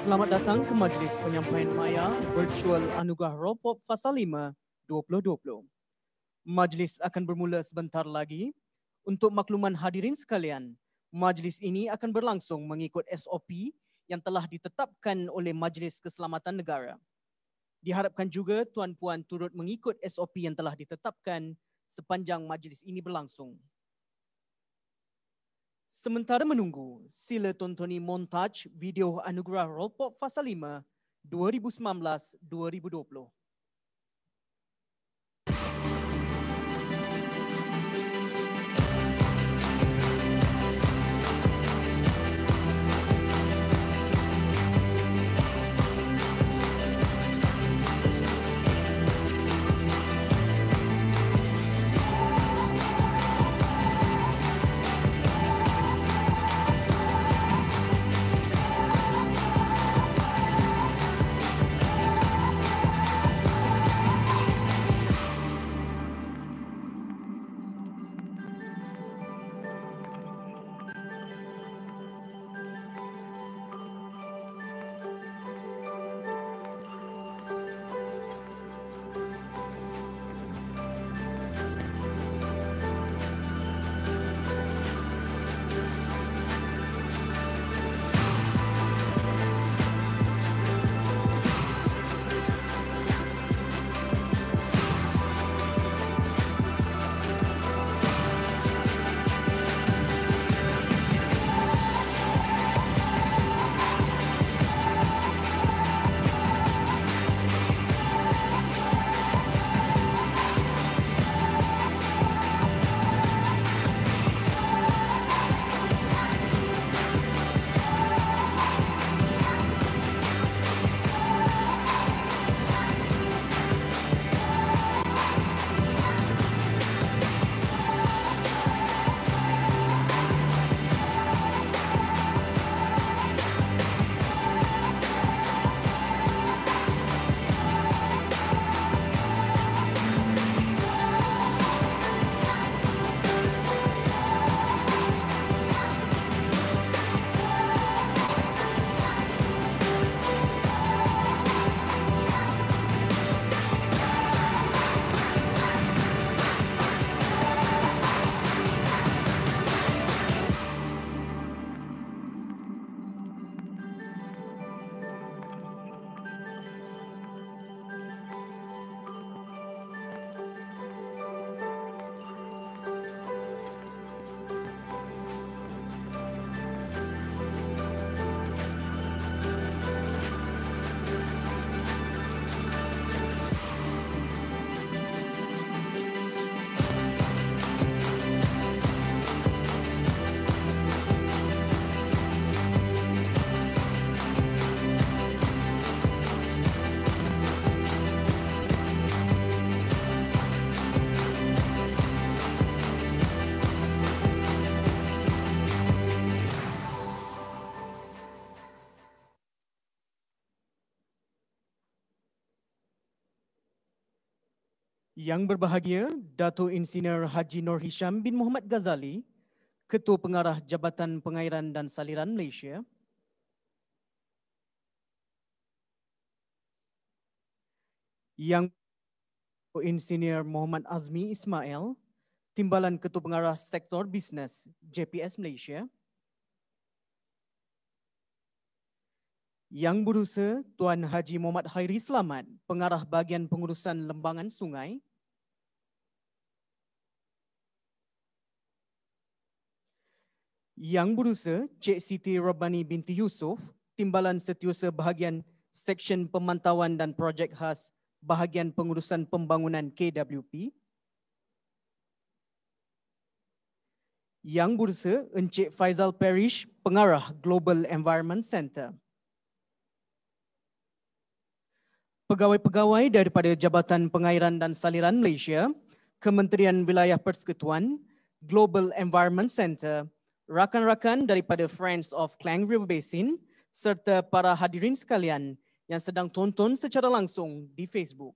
Selamat datang ke Majlis Penyampaian Maya Virtual Anugerah Ropop Fasa 5 2020. Majlis akan bermula sebentar lagi. Untuk makluman hadirin sekalian, majlis ini akan berlangsung mengikut SOP yang telah ditetapkan oleh Majlis Keselamatan Negara. Diharapkan juga tuan-puan turut mengikut SOP yang telah ditetapkan sepanjang majlis ini berlangsung. Sementara menunggu, sila tontoni montaj video Anugerah Ropop Fasa 5 2019-2020. Yang berbahagia, Dato' Insinyur Haji Nur Hisham bin Muhammad Ghazali, Ketua Pengarah Jabatan Pengairan dan Saliran Malaysia. Yang Dato' Insinyur Muhammad Azmi Ismail, Timbalan Ketua Pengarah Sektor Bisnes JPS Malaysia. Yang berusaha Tuan Haji Muhammad Khairi Selamat, Pengarah Bahagian Pengurusan Lembangan Sungai. Yang berusaha Cik Siti Rabbani binti Yusof, Timbalan Setiausaha Bahagian Seksyen Pemantauan dan Projek Khas Bahagian Pengurusan Pembangunan KWP. Yang berusaha Encik Faizal Parish, Pengarah Global Environment Center. Pegawai-pegawai daripada Jabatan Pengairan dan Saliran Malaysia, Kementerian Wilayah Persekutuan, Global Environment Center, rakan-rakan daripada Friends of Klang River Basin serta para hadirin sekalian yang sedang tonton secara langsung di Facebook.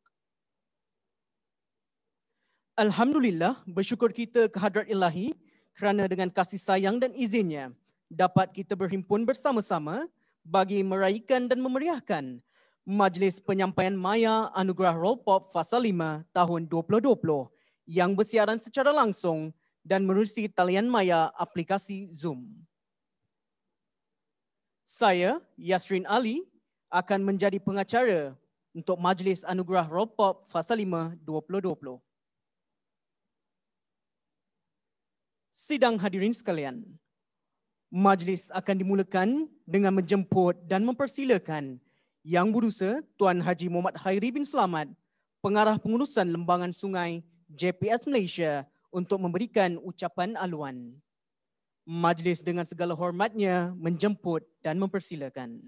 Alhamdulillah, bersyukur kita kehadrat Ilahi kerana dengan kasih sayang dan izinnya dapat kita berhimpun bersama-sama bagi meraihkan dan memeriahkan Majlis Penyampaian Maya Anugerah Rolpop Fasa 5 tahun 2020 yang bersiaran secara langsung dan menerusi talian maya aplikasi Zoom. Saya, Yasrin Ali, akan menjadi pengacara untuk Majlis Anugerah Rolpop Fasa 5 2020. Sidang hadirin sekalian, majlis akan dimulakan dengan menjemput dan mempersilakan Yang Berusa Tuan Haji Muhammad Khairi bin Selamat, Pengarah Pengurusan Lembangan Sungai JPS Malaysia untuk memberikan ucapan aluan. Majlis dengan segala hormatnya menjemput dan mempersilakan.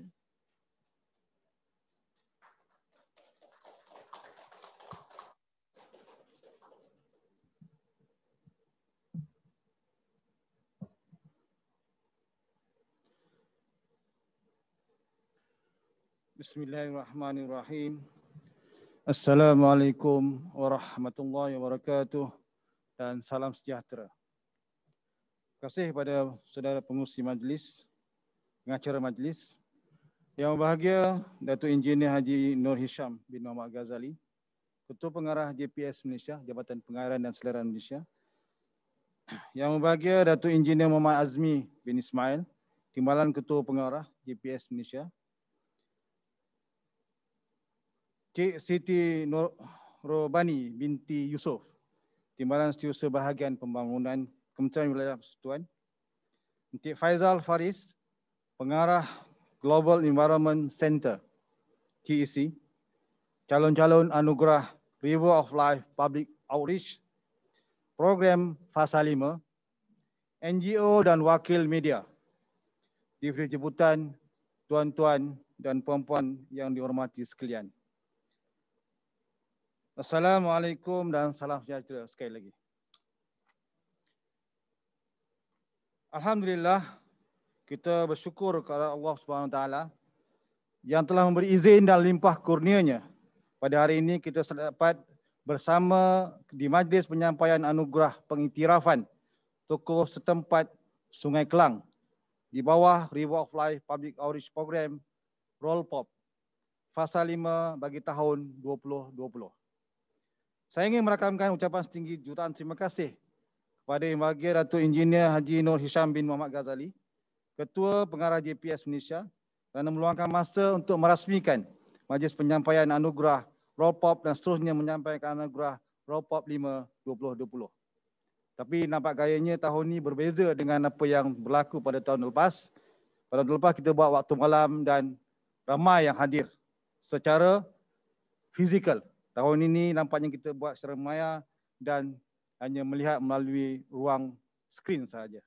Bismillahirrahmanirrahim. Assalamualaikum warahmatullahi wabarakatuh dan salam sejahtera. Terima kasih kepada saudara pengurusi majlis, pengacara majlis. Yang berbahagia Datuk Engineer Haji Nur Hisham bin Muhammad Ghazali, Ketua Pengarah JPS Malaysia, Jabatan Pengarah dan Seliran Malaysia. Yang berbahagia Datuk Engineer Muhammad Azmi bin Ismail, Timbalan Ketua Pengarah JPS Malaysia. Cik Siti Robani binti Yusof, Timbalan Setiausaha Bahagian Pembangunan Kementerian Wilayah Persekutuan. Encik Faizal Faris, Pengarah Global Environment Center, GEC. Calon-calon anugerah River of Life Public Outreach, Program Fasa 5, NGO dan wakil media. Diberi jemputan tuan-tuan dan puan-puan yang dihormati sekalian. Assalamualaikum dan salam sejahtera sekali lagi. Alhamdulillah, kita bersyukur kepada Allah SWT yang telah memberi izin dan limpah kurnianya. Pada hari ini kita dapat bersama di Majlis Penyampaian Anugerah Pengiktirafan tokoh setempat Sungai Kelang di bawah River of Life Public Outreach Program Rolpop Fasa 5 bagi tahun 2020. Saya ingin merakamkan ucapan setinggi jutaan terima kasih kepada Yang Berbahagia Datuk Engineer Haji Nur Hisham bin Muhammad Ghazali, Ketua Pengarah JPS Malaysia, kerana meluangkan masa untuk merasmikan Majlis Penyampaian Anugerah Rolpop dan seterusnya menyampaikan Anugerah Rolpop 5 2020. Tapi nampak gayanya tahun ini berbeza dengan apa yang berlaku pada tahun lepas. Pada tahun lepas kita buat waktu malam dan ramai yang hadir secara fizikal. Tahun ini nampaknya kita buat secara maya dan hanya melihat melalui ruang skrin sahaja.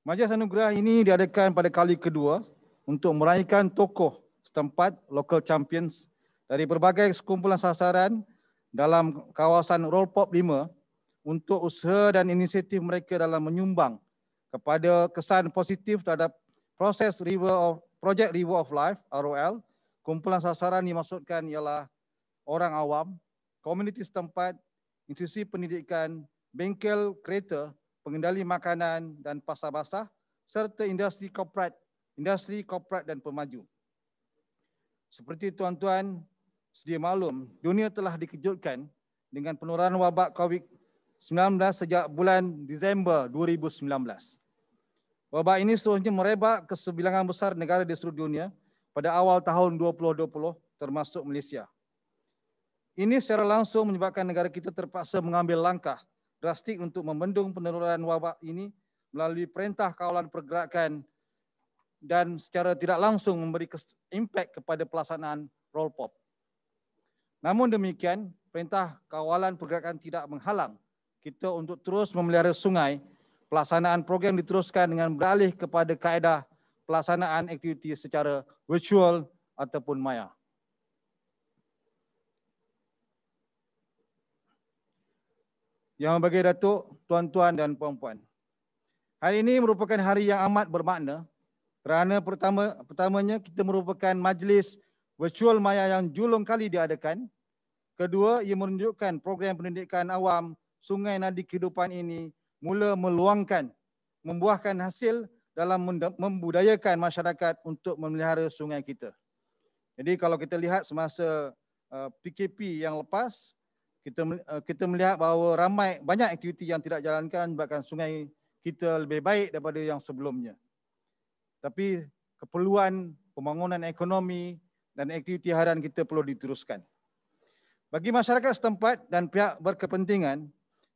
Majlis anugerah ini diadakan pada kali kedua untuk meraihkan tokoh setempat local champions dari berbagai sekumpulan sasaran dalam kawasan Rolpop 5 untuk usaha dan inisiatif mereka dalam menyumbang kepada kesan positif terhadap projek River of Life ROL. Kumpulan sasaran dimaksudkan ialah orang awam, komuniti setempat, institusi pendidikan, bengkel kereta, pengendali makanan dan pasar basah, serta industri korporat dan pemaju. Seperti tuan-tuan sedia maklum, dunia telah dikejutkan dengan penularan wabak COVID-19 sejak bulan Disember 2019. Wabak ini seterusnya merebak ke sebilangan besar negara di seluruh dunia pada awal tahun 2020 termasuk Malaysia. Ini secara langsung menyebabkan negara kita terpaksa mengambil langkah drastik untuk membendung penularan wabak ini melalui Perintah Kawalan Pergerakan dan secara tidak langsung memberi impak kepada pelaksanaan Rolpop. Namun demikian, Perintah Kawalan Pergerakan tidak menghalang kita untuk terus memelihara sungai. Pelaksanaan program diteruskan dengan beralih kepada kaedah pelaksanaan aktiviti secara virtual ataupun maya. Yang bagi Datuk, tuan-tuan dan puan-puan. Hari ini merupakan hari yang amat bermakna kerana pertamanya kita merupakan majlis virtual maya yang julung kali diadakan. Kedua, ia menunjukkan program pendidikan awam Sungai Nadi Kehidupan ini mula membuahkan hasil dalam membudayakan masyarakat untuk memelihara sungai kita. Jadi kalau kita lihat semasa PKP yang lepas, kita melihat bahawa banyak aktiviti yang tidak jalankan bahkan sungai kita lebih baik daripada yang sebelumnya. Tapi keperluan pembangunan ekonomi dan aktiviti harian kita perlu diteruskan. Bagi masyarakat setempat dan pihak berkepentingan,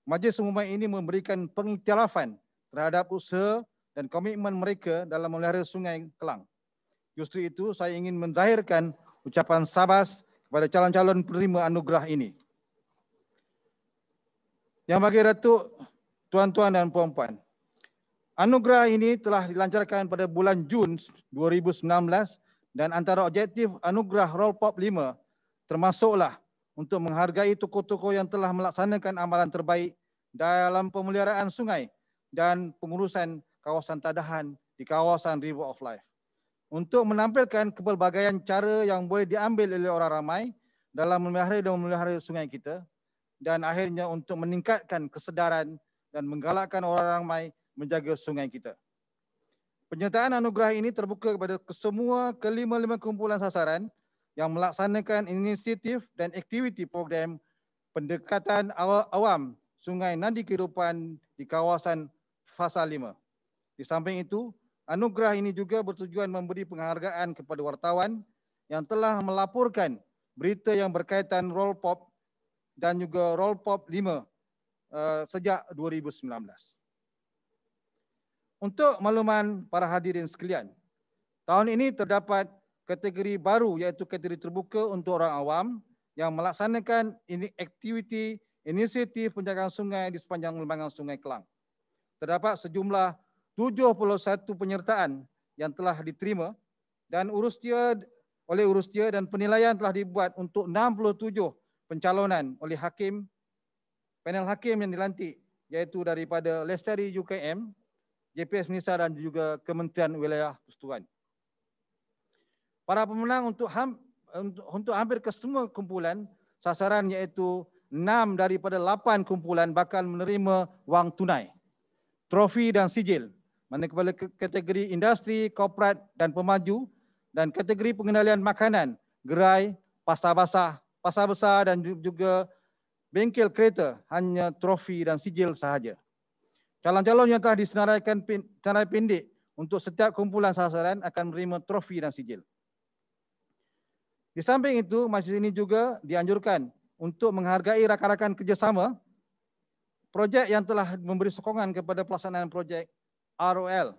Majlis Umumai ini memberikan pengiktirafan terhadap usaha dan komitmen mereka dalam memelihara Sungai Kelang. Justru itu saya ingin menzahirkan ucapan sabas kepada calon-calon penerima anugerah ini. Yang bagi Datuk, tuan-tuan dan puan-puan, anugerah ini telah dilancarkan pada bulan Jun 2019 dan antara objektif anugerah Rolpop 5 termasuklah untuk menghargai tokoh-tokoh yang telah melaksanakan amalan terbaik dalam pemeliharaan sungai dan pengurusan kawasan tadahan di kawasan River of Life. Untuk menampilkan kepelbagaian cara yang boleh diambil oleh orang ramai dalam memelihara sungai kita dan akhirnya untuk meningkatkan kesedaran dan menggalakkan orang ramai menjaga sungai kita. Penyertaan anugerah ini terbuka kepada kesemua kelima-lima kumpulan sasaran yang melaksanakan inisiatif dan aktiviti program pendekatan awam sungai nadi kehidupan di kawasan fasa 5. Di samping itu, anugerah ini juga bertujuan memberi penghargaan kepada wartawan yang telah melaporkan berita yang berkaitan Rolpop dan juga Rolpop 5 sejak 2019. Untuk makluman para hadirin sekalian, tahun ini terdapat kategori baru iaitu kategori terbuka untuk orang awam yang melaksanakan aktiviti inisiatif penjagaan sungai di sepanjang lembangan Sungai Kelang. Terdapat sejumlah 71 penyertaan yang telah diterima dan oleh urustia dan penilaian telah dibuat untuk 67 pencalonan oleh panel hakim yang dilantik iaitu daripada Lestari UKM, JPS Malaysia dan juga Kementerian Wilayah Persekutuan. Para pemenang untuk hampir ke semua kumpulan sasaran iaitu 6 daripada 8 kumpulan bakal menerima wang tunai, trofi dan sijil. Manakala kategori industri, korporat dan pemaju dan kategori pengendalian makanan, gerai, pasar besar dan juga bengkel kereta hanya trofi dan sijil sahaja. Calon-calon yang telah disenaraikan senarai pendek untuk setiap kumpulan sasaran akan menerima trofi dan sijil. Di samping itu, majlis ini juga dianjurkan untuk menghargai rakan-rakan kerjasama projek yang telah memberi sokongan kepada pelaksanaan projek ROL.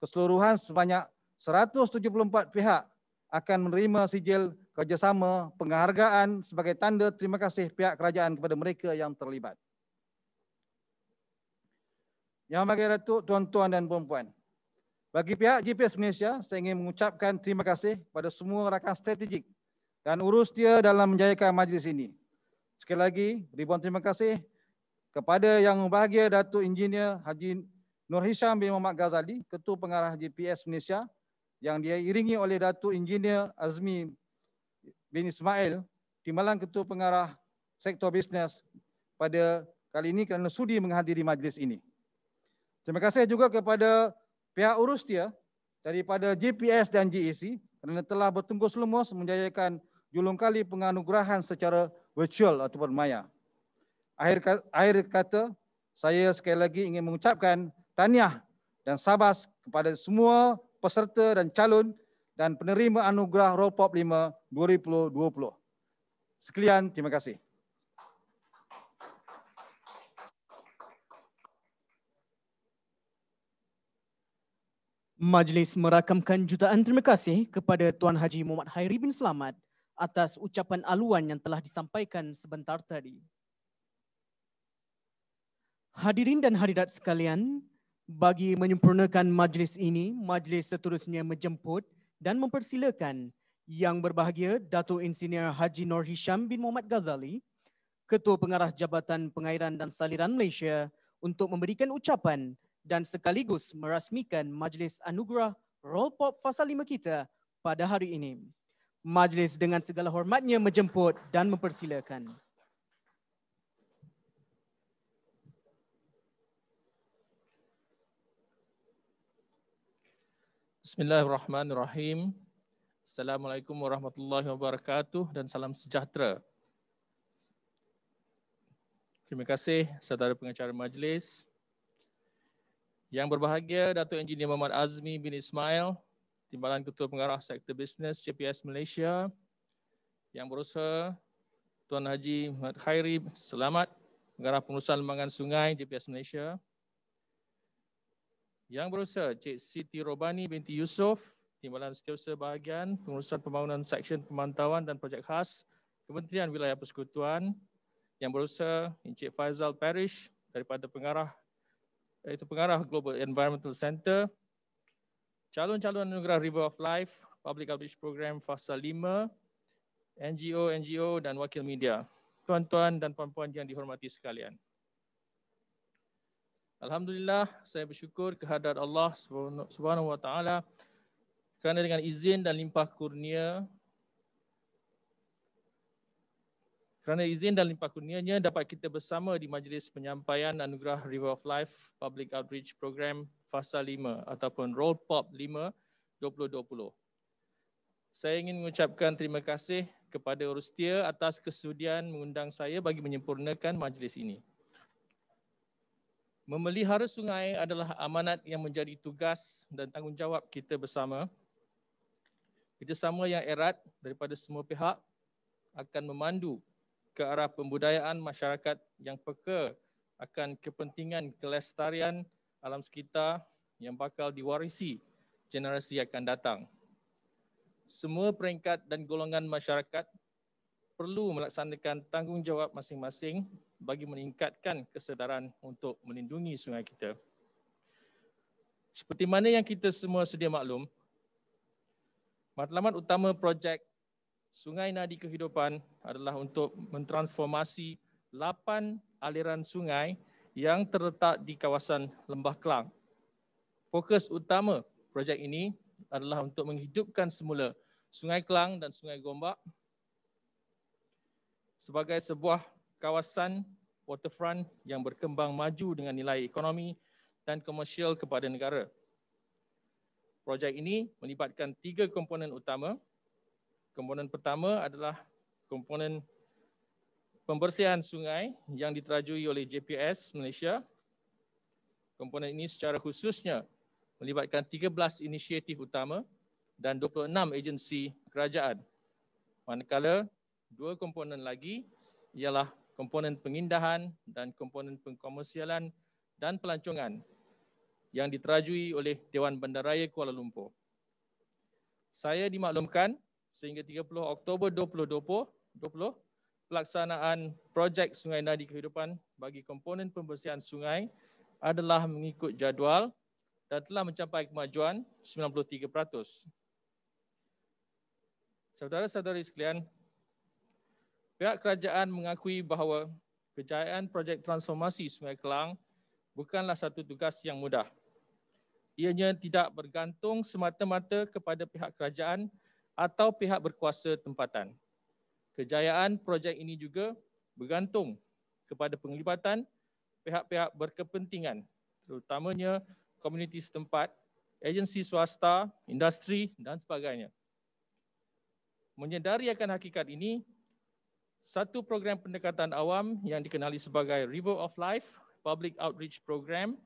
Keseluruhan sebanyak 174 pihak akan menerima sijil kerjasama penghargaan sebagai tanda terima kasih pihak kerajaan kepada mereka yang terlibat. Yang bagi Datuk, tuan-tuan dan puan-puan, bagi pihak JPS Malaysia, saya ingin mengucapkan terima kasih kepada semua rakan strategik dan urustia dalam menjayakan majlis ini. Sekali lagi, ribuan terima kasih kepada yang berbahagia Datuk Engineer Haji Nur Hisham bin Muhammad Ghazali, Ketua Pengarah JPS Malaysia, yang diiringi oleh Datuk Engineer Azmi bin Ismail, Timbalan Ketua Pengarah Sektor Bisnes pada kali ini kerana sudi menghadiri majlis ini. Terima kasih juga kepada pihak urustia daripada JPS dan GEC kerana telah bertungkus lumus menjayakan julung kali penganugerahan secara virtual ataupun maya. Akhir kata, saya sekali lagi ingin mengucapkan tahniah dan sabas kepada semua peserta dan calon dan penerima anugerah Rolpop 5 2020. Sekian, terima kasih. Majlis merakamkan jutaan terima kasih kepada Tuan Haji Muhammad Hairi bin Selamat atas ucapan aluan yang telah disampaikan sebentar tadi. Hadirin dan hadirat sekalian, bagi menyempurnakan majlis ini, majlis seterusnya menjemput dan mempersilakan yang berbahagia Datuk Engineer Haji Nur Hisham bin Muhammad Ghazali, Ketua Pengarah Jabatan Pengairan dan Saliran Malaysia, untuk memberikan ucapan dan sekaligus merasmikan Majlis Anugerah Rolpop Fasa 5 kita pada hari ini. Majlis dengan segala hormatnya menjemput dan mempersilakan. Bismillahirrahmanirrahim. Assalamualaikum warahmatullahi wabarakatuh dan salam sejahtera. Terima kasih saudara pengacara majlis. Yang berbahagia Datuk Engineer Muhammad Azmi bin Ismail, Timbalan Ketua Pengarah Sektor Bisnes JPS Malaysia. Yang berusaha Tuan Haji Muhammad Khairi Selamat, Pengarah Pengurusan Lembangan Sungai JPS Malaysia. Yang berusaha Cik Siti Robani binti Yusof, Timbalan Setiausaha Bahagian Pengurusan Pembangunan Seksyen Pemantauan dan Projek Khas Kementerian Wilayah Persekutuan. Yang berusaha Encik Faizal Parish daripada Pengarah Global Environmental Center. Calon-calon anugerah River of Life Public Outreach Program Fasa 5, NGO dan wakil media. Tuan-tuan dan puan-puan yang dihormati sekalian. Alhamdulillah, saya bersyukur kehadrat Allah Subhanahu wa taala kerana dengan izin dan limpah kurnia-Nya dapat kita bersama di majlis penyampaian anugerah River of Life Public Outreach Program Fasa 5 ataupun Roll Pop 5 2020. Saya ingin mengucapkan terima kasih kepada Rustia atas kesudian mengundang saya bagi menyempurnakan majlis ini. Memelihara sungai adalah amanat yang menjadi tugas dan tanggungjawab kita bersama. Kerjasama yang erat daripada semua pihak akan memandu ke arah pembudayaan masyarakat yang peka akan kepentingan kelestarian alam sekitar yang bakal diwarisi generasi akan datang. Semua peringkat dan golongan masyarakat perlu melaksanakan tanggungjawab masing-masing bagi meningkatkan kesedaran untuk melindungi sungai kita. Seperti mana yang kita semua sedia maklum, matlamat utama projek Sungai Nadi Kehidupan adalah untuk mentransformasi 8 aliran sungai yang terletak di kawasan Lembah Kelang. Fokus utama projek ini adalah untuk menghidupkan semula Sungai Kelang dan Sungai Gombak sebagai sebuah kawasan waterfront yang berkembang maju dengan nilai ekonomi dan komersial kepada negara. Projek ini melibatkan 3 komponen utama. Komponen pertama adalah komponen pembersihan sungai yang diterajui oleh JPS Malaysia. Komponen ini secara khususnya melibatkan 13 inisiatif utama dan 26 agensi kerajaan. Manakala 2 komponen lagi ialah komponen pengindahan dan komponen pengkomersialan dan pelancongan yang diterajui oleh Dewan Bandaraya Kuala Lumpur. Saya dimaklumkan sehingga 30 Oktober 2020, pelaksanaan projek Sungai Nadi Kehidupan bagi komponen pembersihan sungai adalah mengikut jadual dan telah mencapai kemajuan 93%. Saudara-saudari sekalian, pihak kerajaan mengakui bahawa kejayaan projek transformasi Sungai Kelang bukanlah satu tugas yang mudah. Ianya tidak bergantung semata-mata kepada pihak kerajaan atau pihak berkuasa tempatan. Kejayaan projek ini juga bergantung kepada penglibatan pihak-pihak berkepentingan, terutamanya komuniti setempat, agensi swasta, industri dan sebagainya. Menyedari akan hakikat ini, satu program pendekatan awam yang dikenali sebagai River of Life Public Outreach Program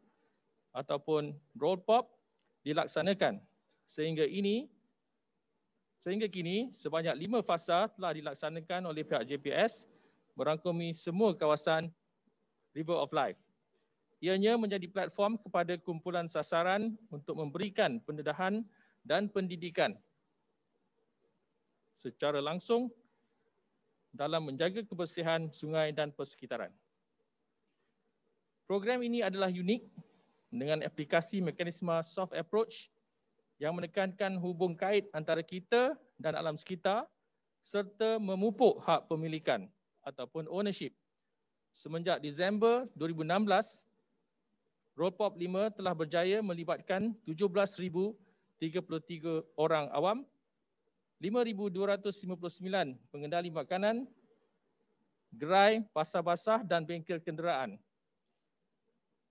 ataupun RollPop dilaksanakan. Sehingga kini sebanyak 5 fasa telah dilaksanakan oleh pihak JPS merangkumi semua kawasan River of Life. Ianya menjadi platform kepada kumpulan sasaran untuk memberikan pendedahan dan pendidikan secara langsung dalam menjaga kebersihan sungai dan persekitaran. Program ini adalah unik dengan aplikasi mekanisme soft approach yang menekankan hubung kait antara kita dan alam sekitar serta memupuk hak pemilikan ataupun ownership. Semenjak Disember 2016, RollPop 5 telah berjaya melibatkan 17,033 orang awam, 5,259 pengendali makanan, gerai, pasar basah dan bengkel kenderaan.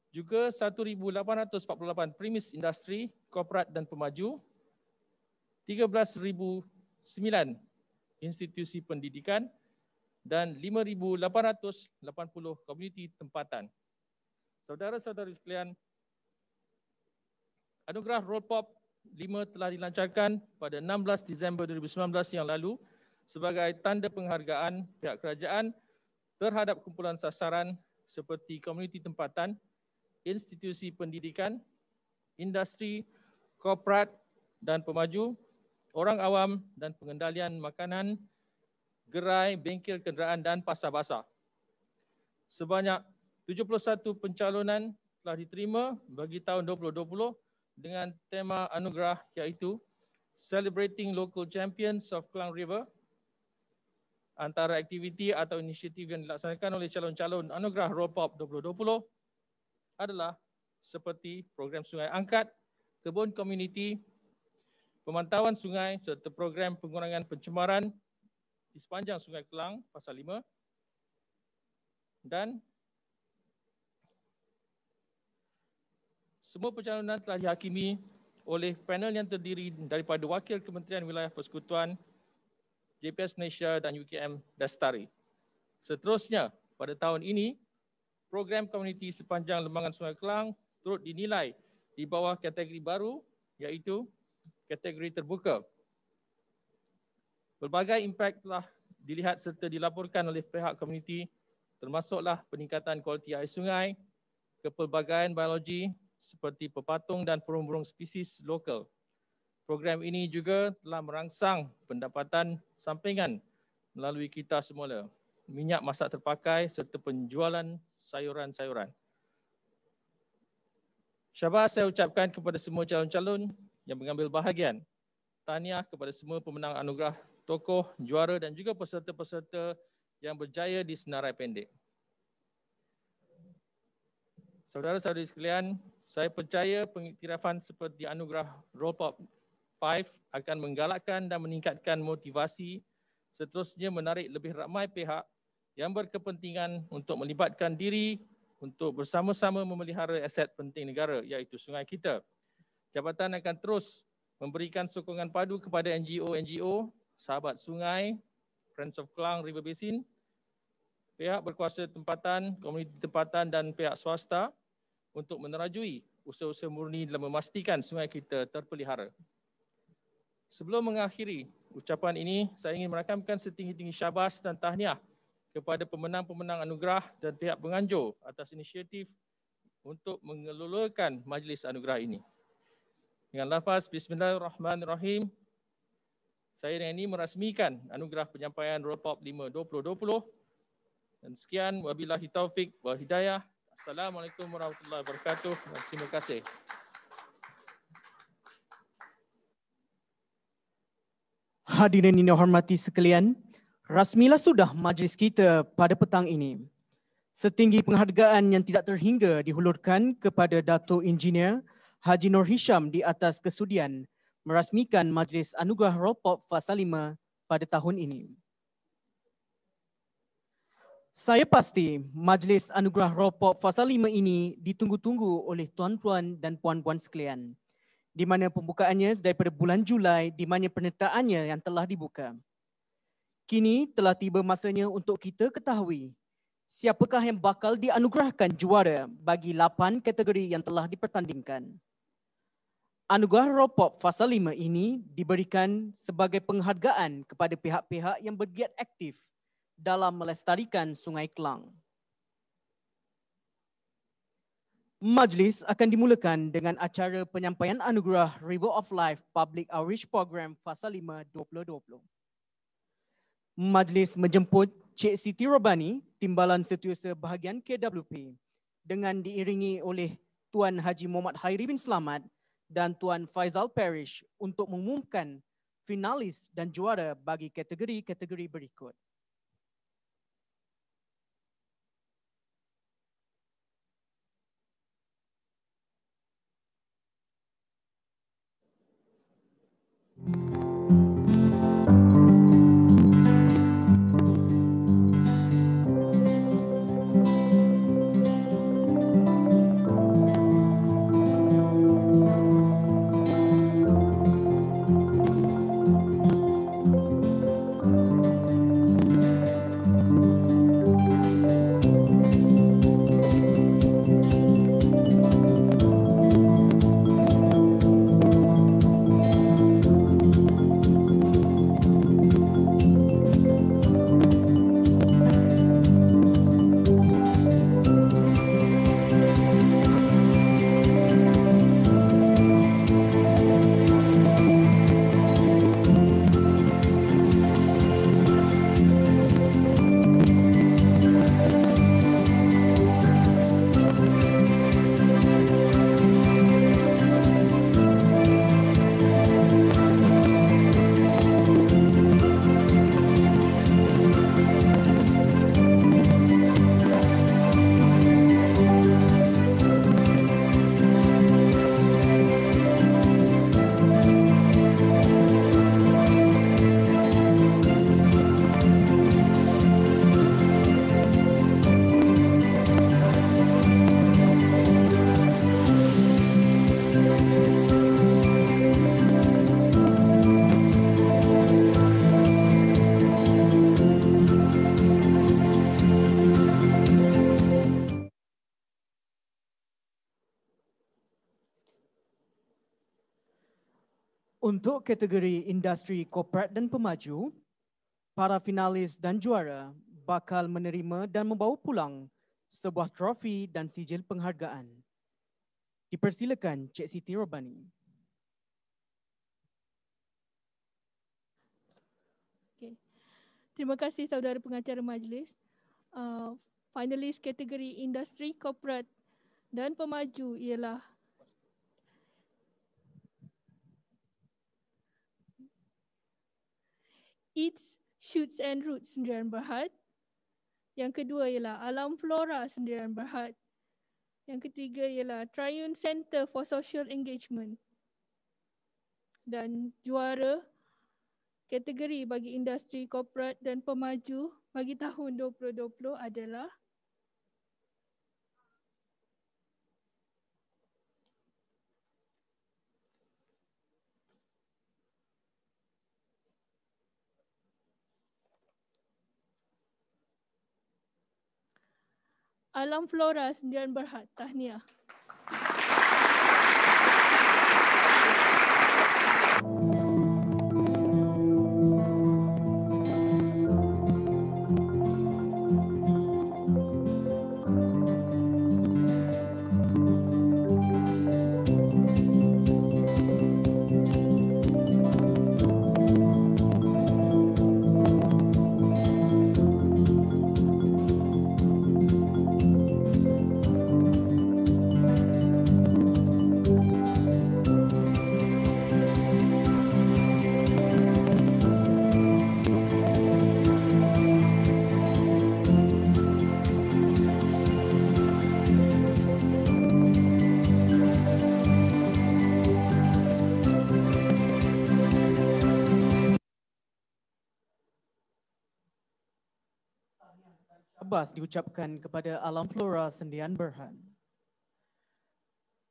Juga 1,848 premis industri, korporat dan pemaju 13,009 institusi pendidikan dan 5,880 komuniti tempatan. Saudara-saudari sekalian, Anugerah Rollpop 5 telah dilancarkan pada 16 Disember 2019 yang lalu sebagai tanda penghargaan pihak kerajaan terhadap kumpulan sasaran seperti komuniti tempatan, institusi pendidikan, industri, korporat dan pemaju, orang awam dan pengendalian makanan, gerai, bengkel kenderaan dan pasar basah. Sebanyak 71 pencalonan telah diterima bagi tahun 2020 dengan tema anugerah iaitu Celebrating Local Champions of Klang River. Antara aktiviti atau inisiatif yang dilaksanakan oleh calon-calon Anugerah Rollpop 2020 adalah seperti program sungai angkat, kebun komuniti, pemantauan sungai serta program pengurangan pencemaran di sepanjang Sungai Kelang, Pasal 5, dan semua pencalonan telah dihakimi oleh panel yang terdiri daripada Wakil Kementerian Wilayah Persekutuan, JPS Malaysia dan UKM Dastari. Seterusnya, pada tahun ini, program komuniti sepanjang lembangan Sungai Kelang turut dinilai di bawah kategori baru iaitu kategori terbuka. Pelbagai impak telah dilihat serta dilaporkan oleh pihak komuniti termasuklah peningkatan kualiti air sungai, kepelbagaian biologi seperti pepatung dan burung-burung spesies lokal. Program ini juga telah merangsang pendapatan sampingan melalui kita semula, minyak masak terpakai serta penjualan sayuran-sayuran. Syabas saya ucapkan kepada semua calon-calon yang mengambil bahagian. Tahniah kepada semua pemenang anugerah, tokoh, juara dan juga peserta-peserta yang berjaya di senarai pendek. Saudara-saudari sekalian, saya percaya pengiktirafan seperti anugerah Rollpop 5 akan menggalakkan dan meningkatkan motivasi, seterusnya menarik lebih ramai pihak yang berkepentingan untuk melibatkan diri untuk bersama-sama memelihara aset penting negara iaitu sungai kita. Jabatan akan terus memberikan sokongan padu kepada NGO, sahabat sungai, Friends of Klang River Basin, pihak berkuasa tempatan, komuniti tempatan dan pihak swasta untuk menerajui usaha-usaha murni dalam memastikan sungai kita terpelihara. Sebelum mengakhiri ucapan ini, saya ingin merakamkan setinggi-tinggi syabas dan tahniah kepada pemenang-pemenang anugerah dan pihak penganjur atas inisiatif untuk mengelolakan majlis anugerah ini. Dengan lafaz Bismillahirrahmanirrahim, saya dengan ini merasmikan anugerah penyampaian Rollpop 5 2020. Dan sekian, wabillahi taufik wa hidayah. Assalamualaikum warahmatullahi wabarakatuh. Terima kasih. Hadirin yang dihormati sekalian, rasmilah sudah majlis kita pada petang ini. Setinggi penghargaan yang tidak terhingga dihulurkan kepada Dato' Engineer Haji Nur Hisham di atas kesudian merasmikan Majlis Anugerah Rollpop Fasa 5 pada tahun ini. Saya pasti Majlis Anugerah Rollpop Fasa 5 ini ditunggu-tunggu oleh tuan-tuan dan puan-puan sekalian, di mana pembukaannya daripada bulan Julai, di mana penyertaannya yang telah dibuka. Kini telah tiba masanya untuk kita ketahui siapakah yang bakal dianugerahkan juara bagi 8 kategori yang telah dipertandingkan. Anugerah Rollpop Fasa 5 ini diberikan sebagai penghargaan kepada pihak-pihak yang bergiat aktif dalam melestarikan Sungai Kelang. Majlis akan dimulakan dengan acara penyampaian anugerah River of Life Public Outreach Program Fasa 5 2020. Majlis menjemput Cik Siti Robani, Timbalan Setiausaha Bahagian KWP, dengan diiringi oleh Tuan Haji Muhammad Hairi bin Selamat dan Tuan Faizal Parish untuk mengumumkan finalis dan juara bagi kategori-kategori berikut. Untuk kategori industri korporat dan pemaju, para finalis dan juara bakal menerima dan membawa pulang sebuah trofi dan sijil penghargaan. Dipersilakan Cik Siti Robani. Okay. Terima kasih saudara pengacara majlis. Finalis kategori industri korporat dan pemaju ialah Eats, Shoots and Roots Sendirian Berhad. Yang kedua ialah Alam Flora Sendirian Berhad. Yang ketiga ialah Triune Center for Social Engagement. Dan juara kategori bagi industri korporat dan pemaju bagi tahun 2020 adalah Alam Flora Sendirian Berhad. Tahniah. Abbas diucapkan kepada Alam Flora Sendirian Berhad.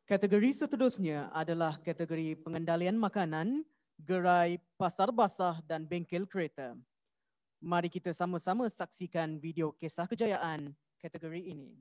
Kategori seterusnya adalah kategori pengendalian makanan, gerai, pasar basah dan bengkel kereta. Mari kita sama-sama saksikan video kisah kejayaan kategori ini.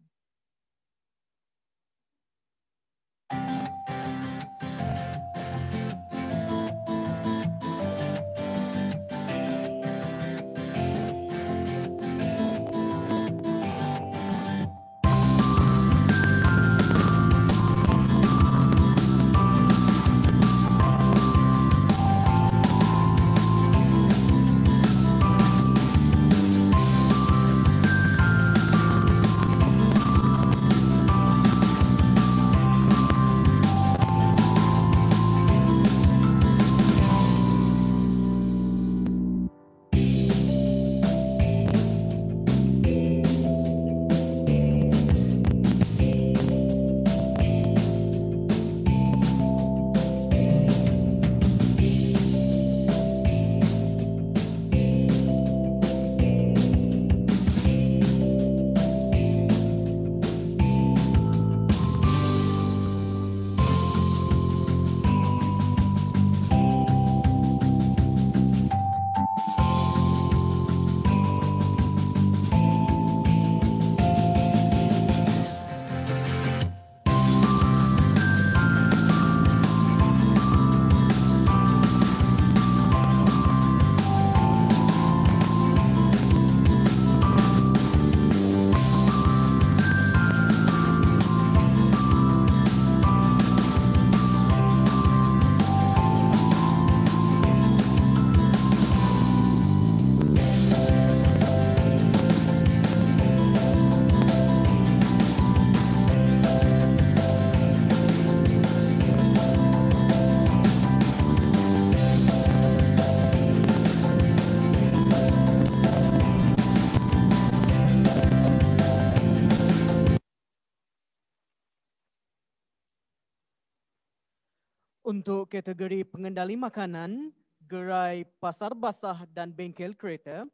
Untuk kategori pengendali makanan, gerai, pasar basah dan bengkel kereta,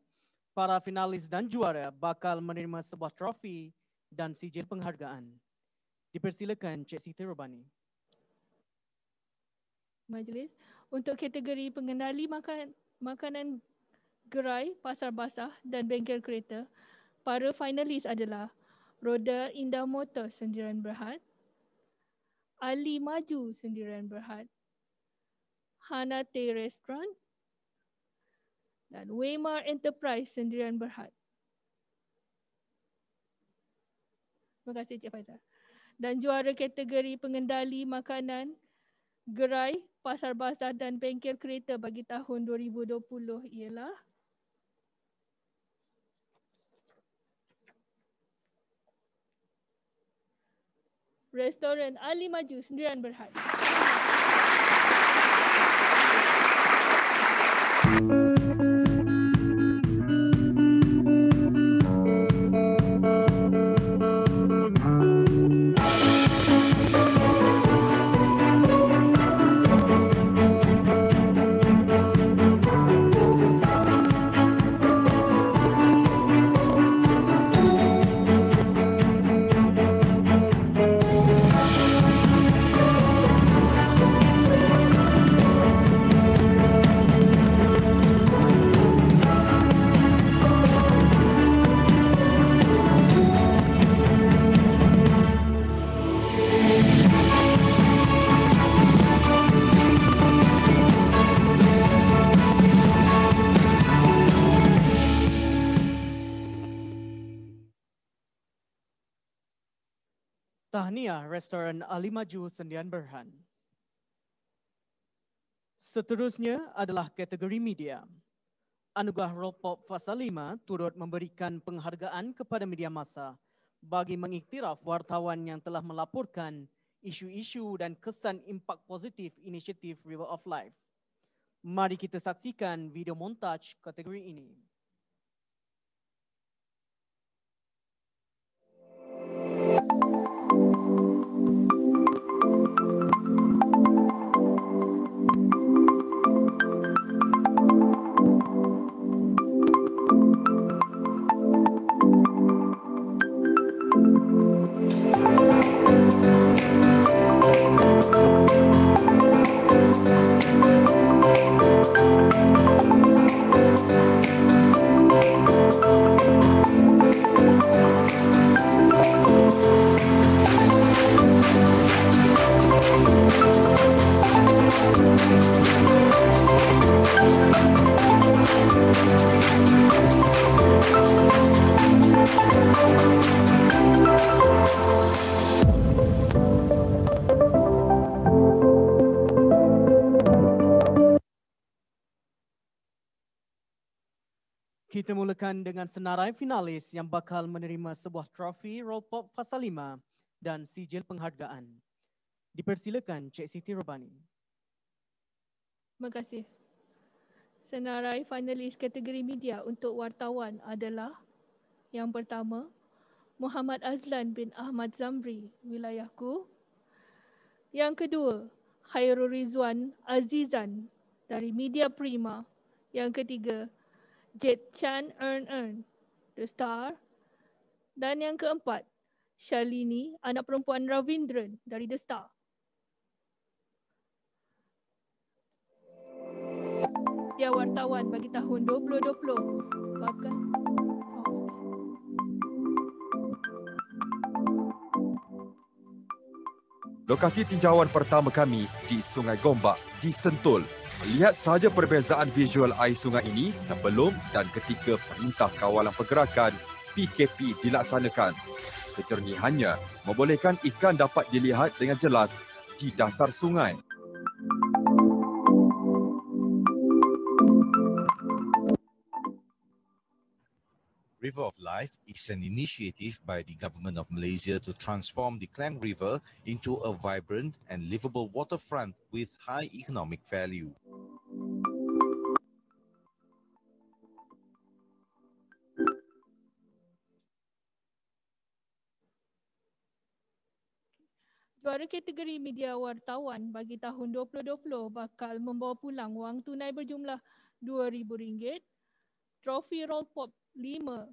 para finalis dan juara bakal menerima sebuah trofi dan sijil penghargaan. Dipersilakan Cik Siti Robani. Majlis, untuk kategori pengendali makanan gerai, pasar basah dan bengkel kereta, para finalis adalah Roda Indah Motor Sendirian Berhad, Ali Maju Sendirian Berhad, Hanate Restaurant dan Weimar Enterprise Sendirian Berhad. Terima kasih Cik Faizal. Dan juara kategori pengendali makanan, gerai, pasar bazar dan bengkel kereta bagi tahun 2020 ialah Restoran Ali Maju Sendirian Berhad. Tahniah Restoran Ali Maju Sendirian Berhad. Seterusnya adalah kategori media. Anugerah Ropop Fasa 5 turut memberikan penghargaan kepada media massa bagi mengiktiraf wartawan yang telah melaporkan isu-isu dan kesan impak positif inisiatif River of Life. Mari kita saksikan video montaj kategori ini. Kita mulakan dengan senarai finalis yang bakal menerima sebuah trofi Ropop Fasa 5 dan sijil penghargaan. Dipersilakan Cik Siti Robani. Terima kasih. Senarai finalis kategori media untuk wartawan adalah yang pertama, Muhammad Azlan bin Ahmad Zamri, wilayahku. Yang kedua, Khairul Rizwan Azizan dari Media Prima. Yang ketiga, Jet Chan Earn, The Star. Dan yang keempat, Shalini, anak perempuan Ravindran dari The Star. Dia wartawan bagi tahun 2020. Bahkan Lokasi tinjauan pertama kami di Sungai Gombak di Sentul. Lihat sahaja perbezaan visual air sungai ini sebelum dan ketika Perintah Kawalan Pergerakan PKP dilaksanakan. Kejernihannya membolehkan ikan dapat dilihat dengan jelas di dasar sungai. River of Life is an initiative by the Government of Malaysia to transform the Klang River into a vibrant and livable waterfront with high economic value. juara kategori media wartawan bagi tahun 2020 bakal membawa pulang wang tunai berjumlah RM2,000, trofi Ropop 5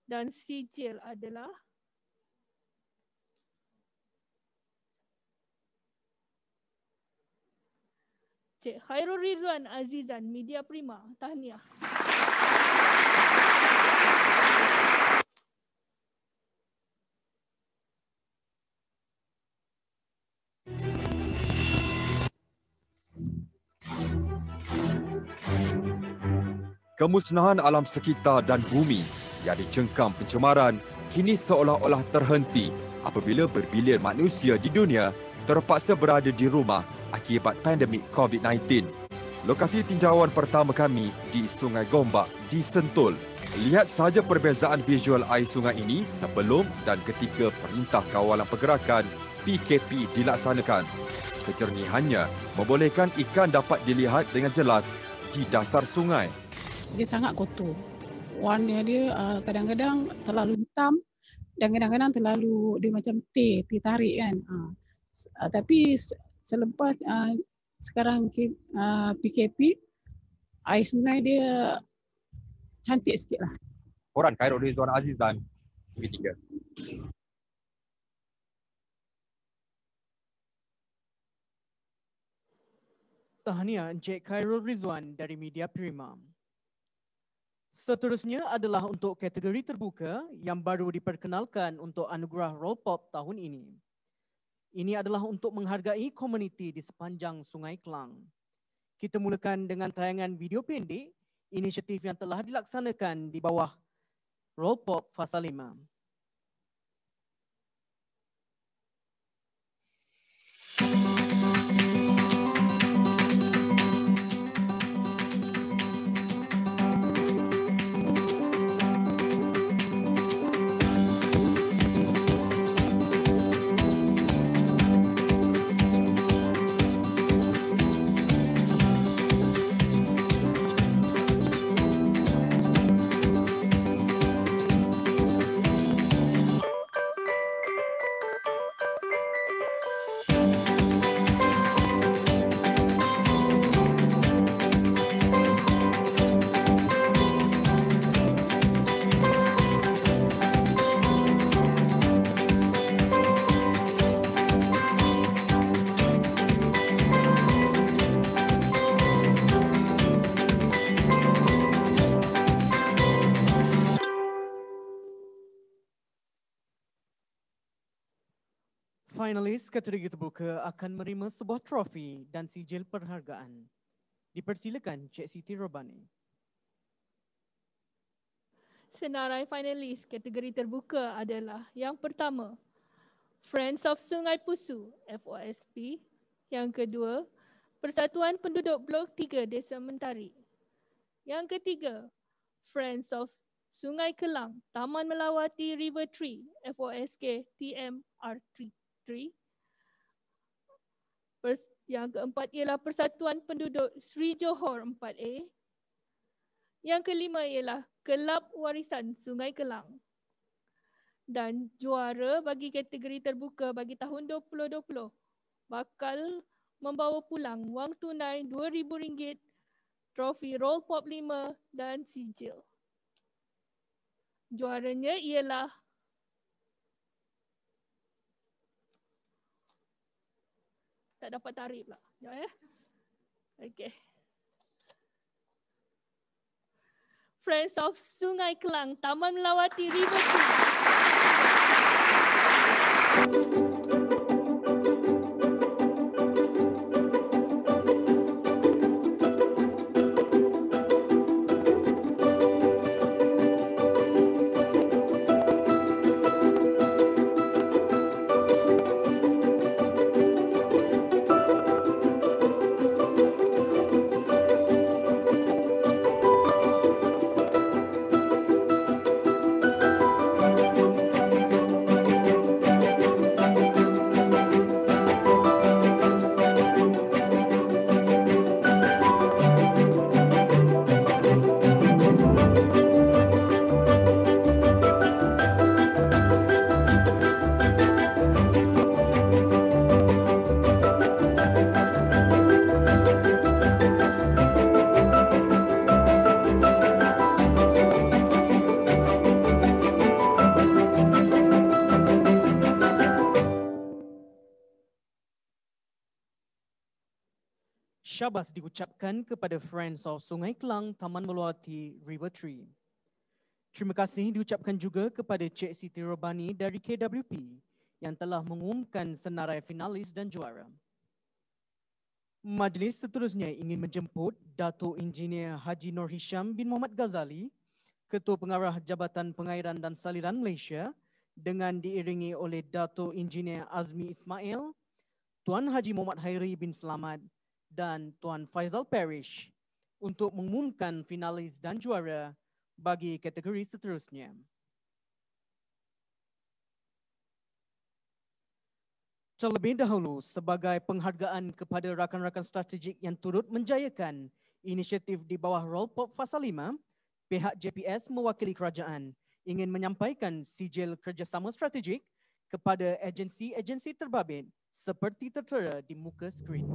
dan sijil adalah Cik Khairul Rizwan Azizan, Media Prima. Tahniah. Kemusnahan alam sekitar dan bumi yang dicengkam pencemaran kini seolah-olah terhenti apabila berbilion manusia di dunia terpaksa berada di rumah akibat pandemik COVID-19. Lokasi tinjauan pertama kami di Sungai Gombak di Sentul. Lihat saja perbezaan visual air sungai ini sebelum dan ketika Perintah Kawalan Pergerakan PKP dilaksanakan. Kejernihannya membolehkan ikan dapat dilihat dengan jelas di dasar sungai. Dia sangat kotor. Warna dia kadang-kadang terlalu hitam dan kadang-kadang terlalu dia macam teh tarik kan. Tapi selepas sekarang PKP, air sungai dia cantik sikit lah. Orang Khairul Rizwan Aziz dan TV3. Tahniah Encik Khairul Rizwan dari Media Prima. Seterusnya adalah untuk kategori terbuka yang baru diperkenalkan untuk anugerah Rollpop tahun ini. Ini adalah untuk menghargai komuniti di sepanjang Sungai Kelang. Kita mulakan dengan tayangan video pendek, inisiatif yang telah dilaksanakan di bawah Rollpop Fasa 5. Finalis kategori terbuka akan menerima sebuah trofi dan sijil perhargaan. Dipersilakan Cik Siti Robani. Senarai finalis kategori terbuka adalah yang pertama, Friends of Sungai Pusu FOSP. Yang kedua, Persatuan Penduduk Blok 3 Desa Mentari. Yang ketiga, Friends of Sungai Kelang Taman Melawati River Tree FOSK TMR3. Yang keempat ialah Persatuan Penduduk Sri Johor 4A. Yang kelima ialah Kelab Warisan Sungai Kelang. Dan juara bagi kategori terbuka bagi tahun 2020 bakal membawa pulang wang tunai RM2,000, trofi Rollpop 5 dan sijil. Juaranya ialah tak dapat tarik pula. Sekejap ya. Okey. Friends of Sungai Kelang Taman Melawati River Tree. Syabas diucapkan kepada Friends of Sungai Kelang Taman Melawati River Tree. Terima kasih diucapkan juga kepada Cik Siti Robani dari KWP yang telah mengumumkan senarai finalis dan juara. Majlis seterusnya ingin menjemput Datuk Engineer Haji Nur Hisham bin Muhammad Ghazali, Ketua Pengarah Jabatan Pengairan dan Saliran Malaysia, dengan diiringi oleh Datuk Engineer Azmi Ismail, Tuan Haji Muhammad Hairi bin Selamat dan Tuan Faizal Parish untuk mengumumkan finalis dan juara bagi kategori seterusnya. Terlebih dahulu, sebagai penghargaan kepada rakan-rakan strategik yang turut menjayakan inisiatif di bawah Rollpop Fasa 5, pihak JPS mewakili kerajaan ingin menyampaikan sijil kerjasama strategik kepada agensi-agensi terbabit seperti tertera di muka skrin.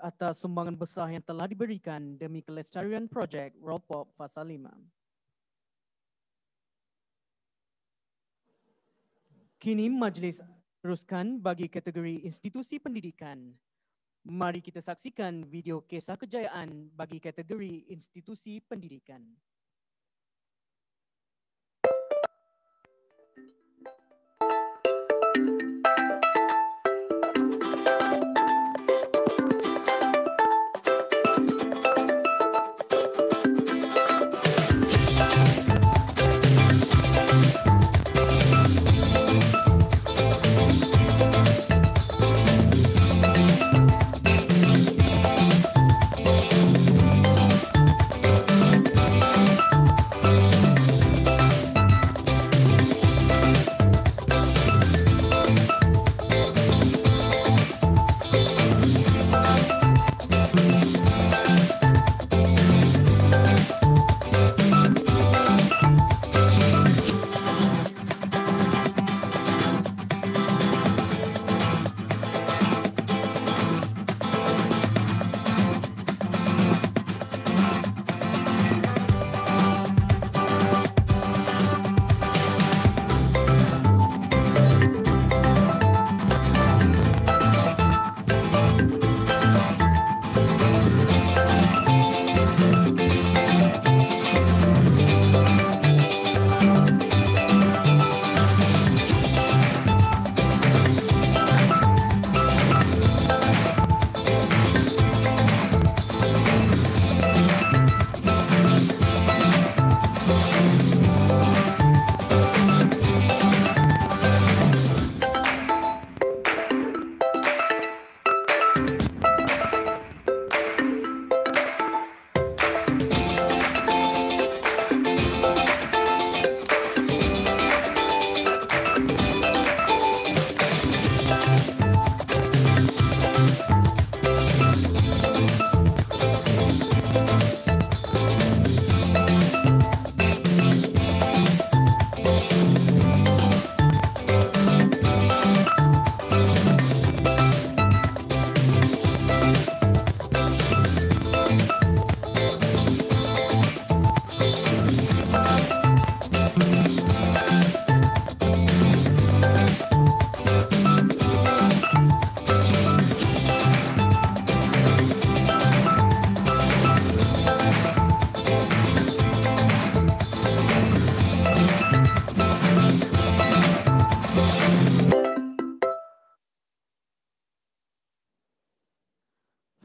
Atas sumbangan besar yang telah diberikan demi kelestarian projek Rollpop Fasa 5. Kini majlis teruskan bagi kategori institusi pendidikan. Mari kita saksikan video kisah kejayaan bagi kategori institusi pendidikan.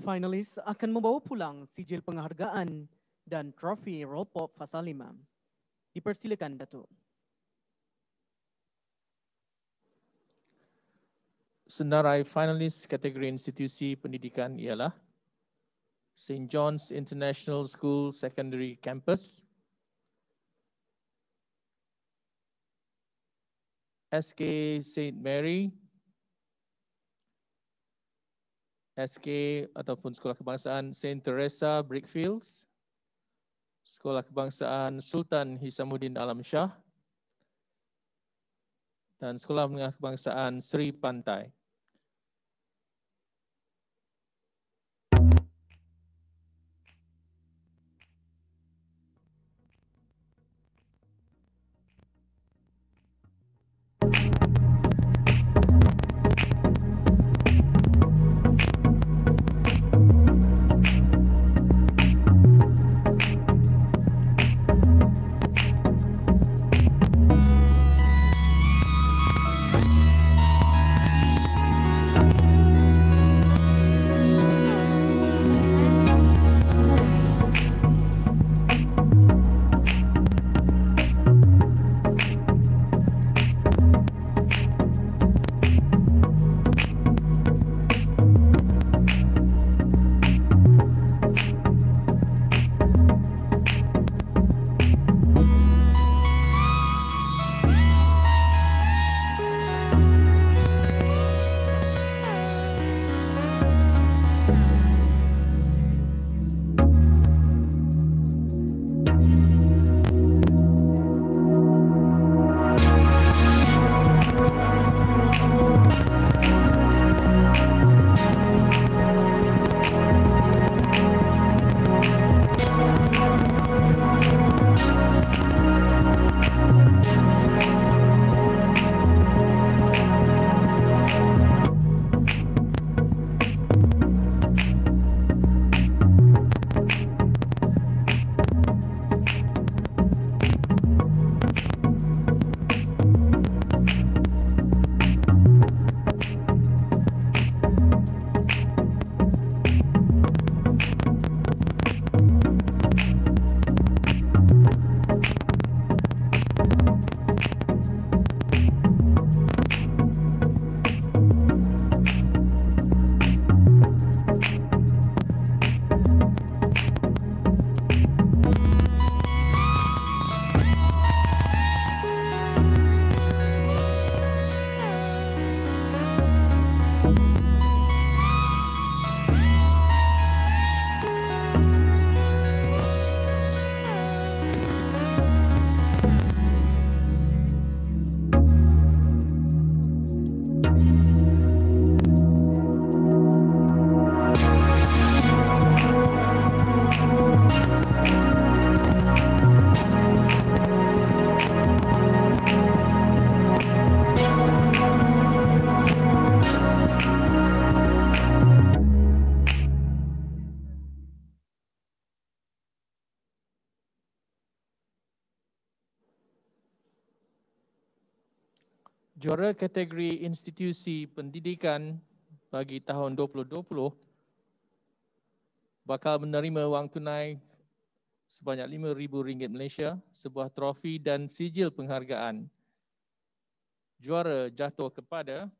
Finalis akan membawa pulang sijil penghargaan dan trofi Rollpop Fasa 5. Dipersilakan, Datuk. Senarai finalis kategori institusi pendidikan ialah St. John's International School Secondary Campus, SK St. Mary, SK ataupun Sekolah Kebangsaan St. Teresa Brickfields, Sekolah Kebangsaan Sultan Hisamuddin Alam Shah, dan Sekolah Menengah Kebangsaan Seri Pantai. Juara kategori institusi pendidikan bagi tahun 2020 bakal menerima wang tunai sebanyak RM5,000 Malaysia, sebuah trofi dan sijil penghargaan. Juara jatuh kepada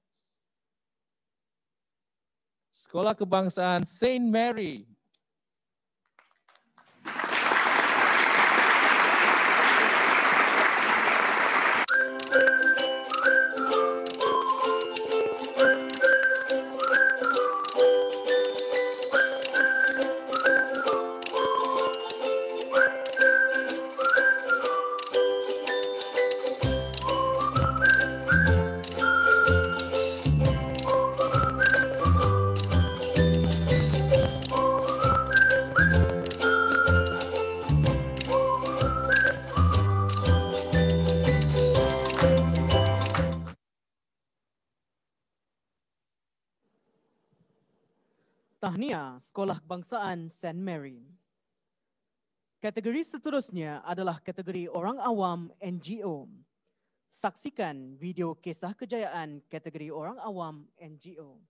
Sekolah Kebangsaan Saint Mary. Tahniah Sekolah Kebangsaan Saint Mary. Kategori seterusnya adalah kategori orang awam NGO. Saksikan video kisah kejayaan kategori orang awam NGO.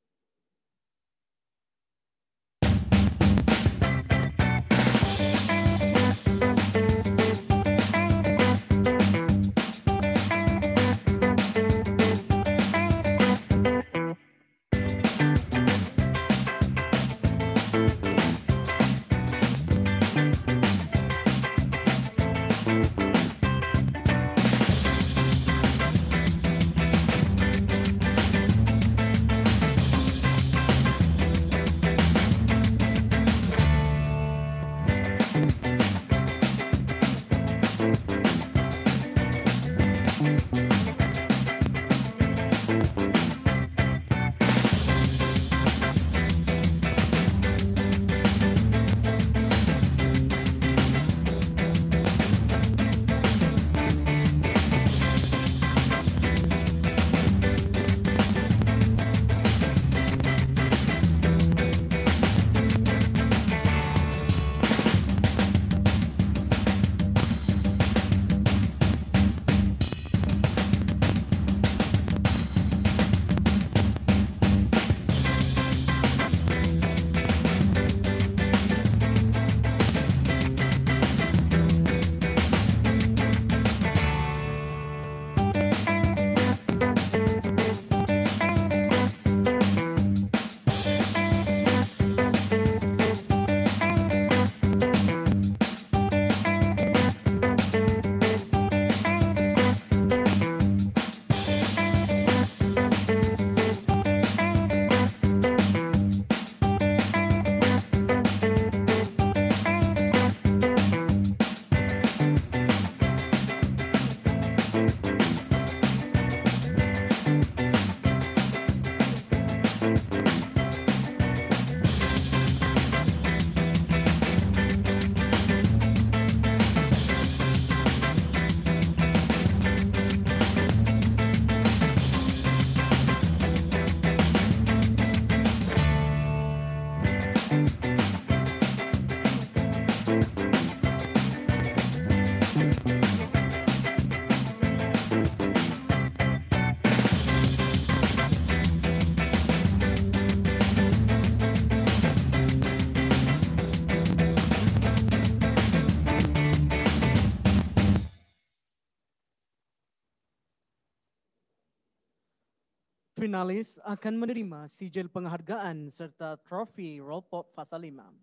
Finalis akan menerima sijil penghargaan serta trofi Rollpop Fasa 5.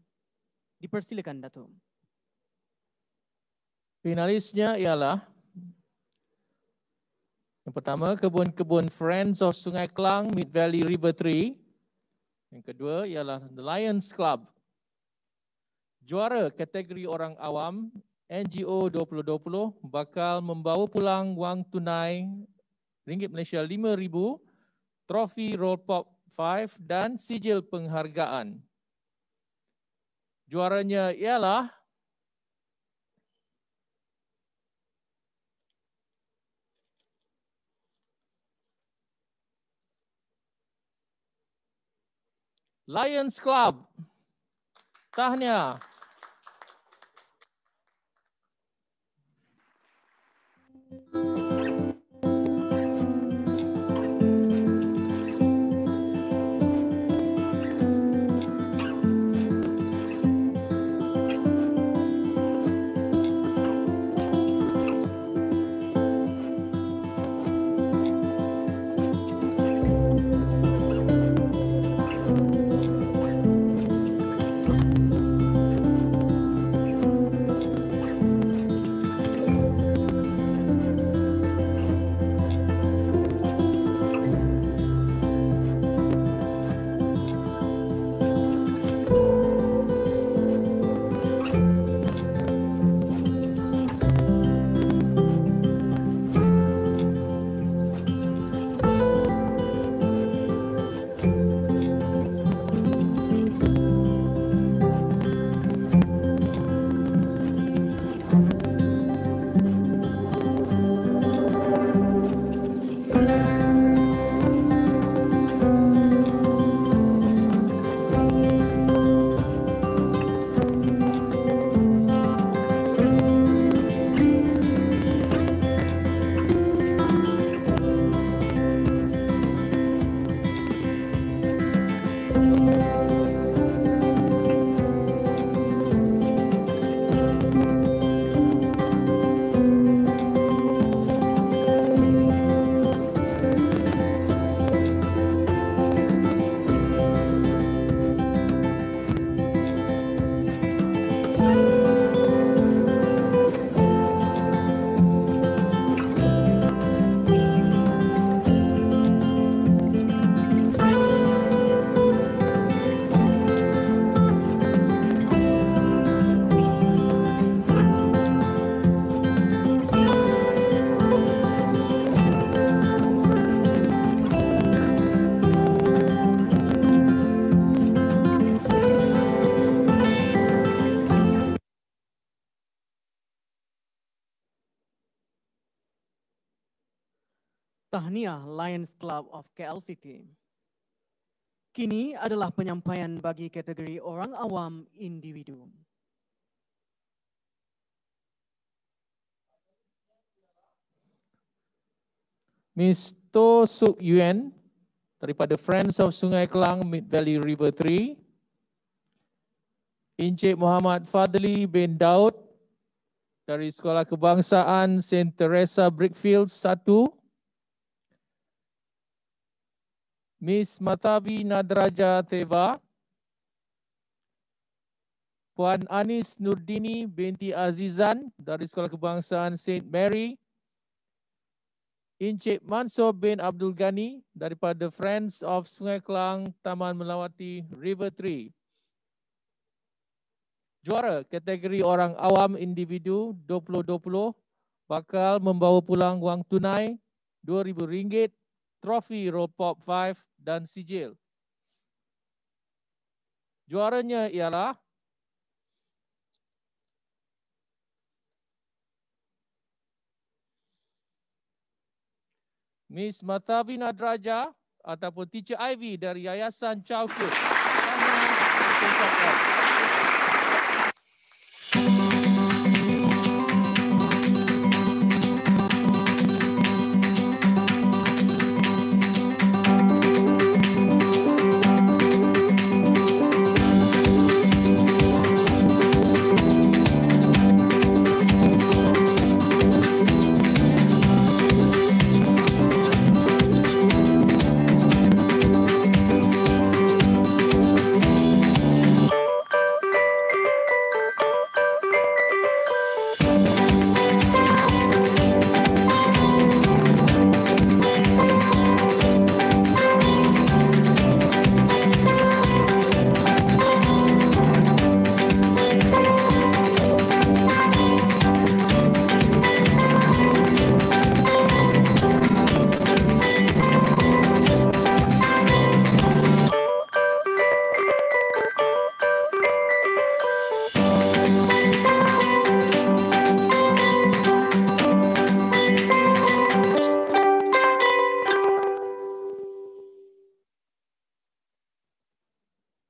Dipersilakan Datuk. Finalisnya ialah yang pertama, kebun-kebun Friends of Sungai Klang Mid Valley River Tree. Yang kedua ialah The Lions Club. Juara kategori orang awam NGO 2020 bakal membawa pulang wang tunai ringgit Malaysia 5,000, trofi Rollpop 5 dan sijil penghargaan. Juaranya ialah Lions Club. Tahniah. Tahniah Lions Club of KLCT. Kini adalah penyampaian bagi kategori orang awam individu. Miss To Suk Yuen daripada Friends of Sungai Klang Mid Valley River Tree. Encik Muhammad Fadli bin Daud dari Sekolah Kebangsaan St. Teresa Brickfields 1. Miss Matabi Nadraja Teva, Puan Anis Nurdini binti Azizan dari Sekolah Kebangsaan St. Mary, Encik Mansur bin Abdul Ghani daripada Friends of Sungai Klang Taman Melawati River Tree. Juara kategori orang awam individu 2020 bakal membawa pulang wang tunai RM2,000, trofi Rollpop 5 dan sijil. Juaranya ialah Miss Matabi Nadraja ataupun Teacher Ivy dari Yayasan Chowkit.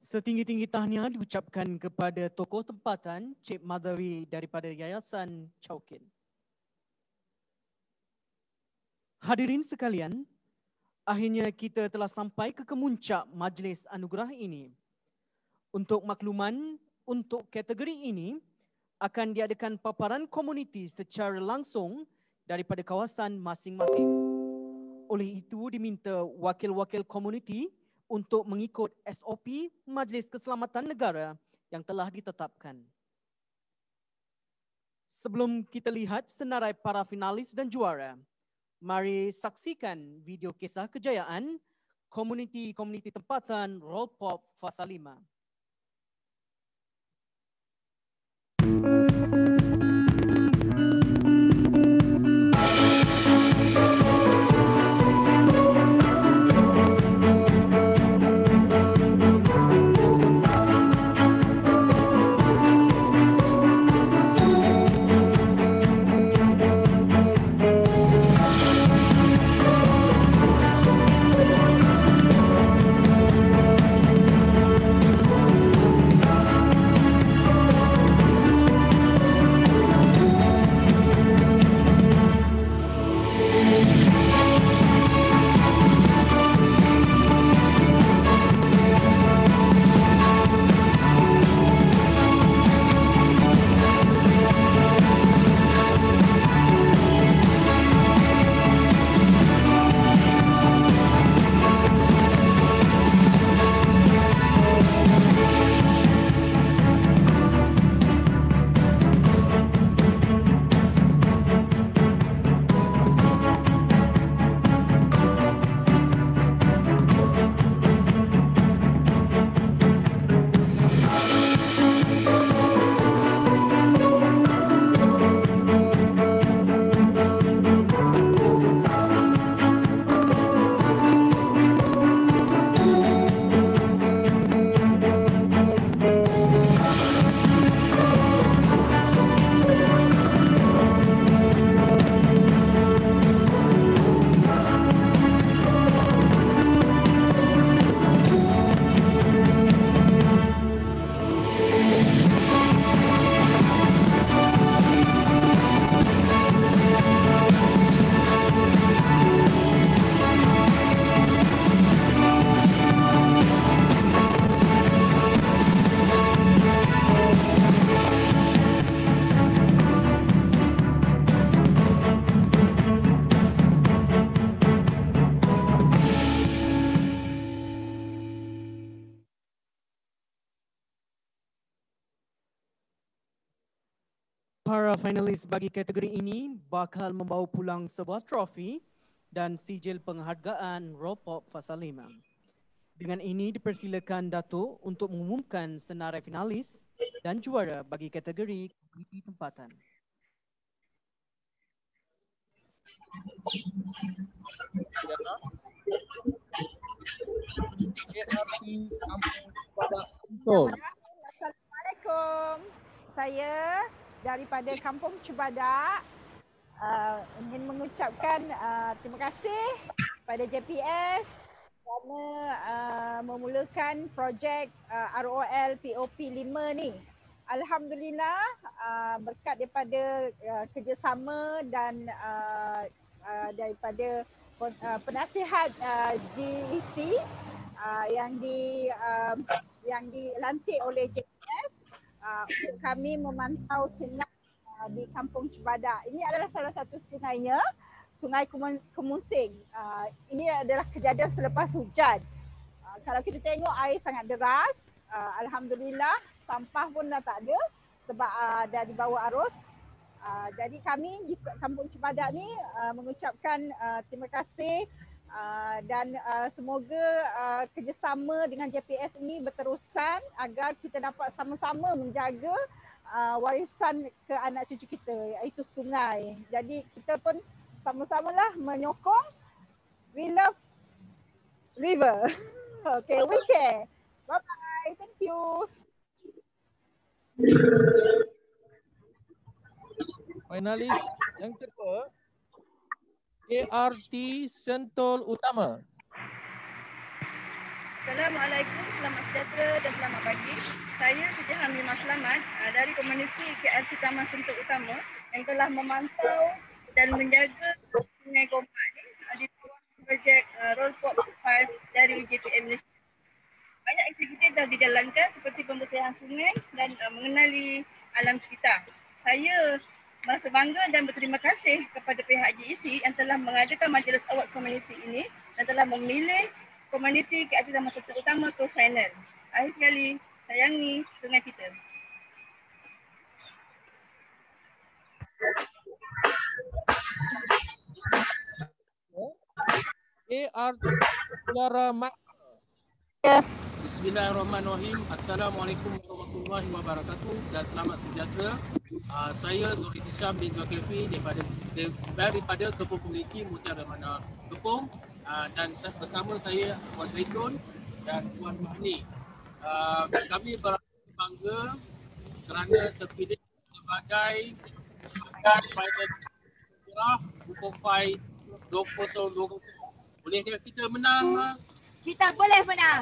Setinggi-tinggi tahniah diucapkan kepada tokoh tempatan Cik Madhawi daripada Yayasan Chowkin. Hadirin sekalian, akhirnya kita telah sampai ke kemuncak majlis anugerah ini. Untuk makluman, untuk kategori ini akan diadakan paparan komuniti secara langsung daripada kawasan masing-masing. Oleh itu diminta wakil-wakil komuniti untuk mengikut SOP Majlis Keselamatan Negara yang telah ditetapkan. Sebelum kita lihat senarai para finalis dan juara, mari saksikan video kisah kejayaan komuniti-komuniti tempatan Rolpop Fasa 5. Para finalis bagi kategori ini bakal membawa pulang sebuah trofi dan sijil penghargaan Rolpop Fasa 5. Dengan ini dipersilakan Datuk untuk mengumumkan senarai finalis dan juara bagi kategori komuniti tempatan. Assalamualaikum. Saya daripada Kampung Cibadak ingin mengucapkan terima kasih pada JPS kerana memulakan projek ROL POP 5 ni. Alhamdulillah berkat daripada kerjasama dan daripada penasihat GEC yang dilantik oleh JPS untuk kami memantau sungai di Kampung Cibadak. Ini adalah salah satu sungainya, Sungai Kemusing. Ini adalah kejadian selepas hujan. Kalau kita tengok air sangat deras, alhamdulillah sampah pun dah tak ada sebab dah dibawa arus. Jadi kami di Kampung Cibadak ni mengucapkan terima kasih dan semoga kerjasama dengan JPS ini berterusan agar kita dapat sama-sama menjaga warisan ke anak cucu kita, iaitu sungai. Jadi kita pun sama-samalah menyokong We Love River. Okay, we care. Bye-bye. Thank you. Finalis yang kedua, ART Sentul Utama. Assalamualaikum, selamat sejahtera dan selamat pagi. Saya Siti Hamimah Selamat dari komuniti KRT Taman Sentul Utama yang telah memantau dan menjaga Sungai Gombak di bawah projek Rollpop 5 dari JPM Malaysia. Banyak aktiviti telah dijalankan seperti pembersihan sungai dan mengenali alam sekitar. Saya merasa bangga dan berterima kasih kepada pihak GEC yang telah mengadakan majlis award komuniti ini dan telah memilih komuniti KRT Taman Sentul Utama ke final. Akhir sekali, sayangi sungai kita. KRT Mutiara Magna. Bismillahirrahmanirrahim. Assalamualaikum warahmatullahi wabarakatuh dan selamat sejahtera. Saya Zuri Hisham bin Zulkifli daripada Kepung Komuniti Mutiara Magna Kepung, dan bersama saya Puan Zaitun dan Puan Mahni. Kami berasa bangga kerana terpilih sebagai final Hukum Fai 2020. Bolehkah kita menang? Kita boleh menang.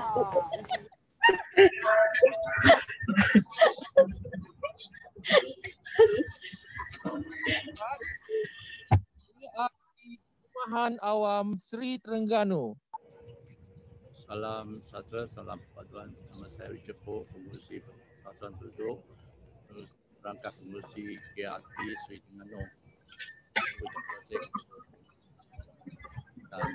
Perumahan Awam Sri Terengganu. Salam sejahtera, salam perpaduan. Nama saya Richard Po, pengurusi Persatuan Penduduk, perangkat pengurusi KRT Sri Terengganu. Terima kasih dan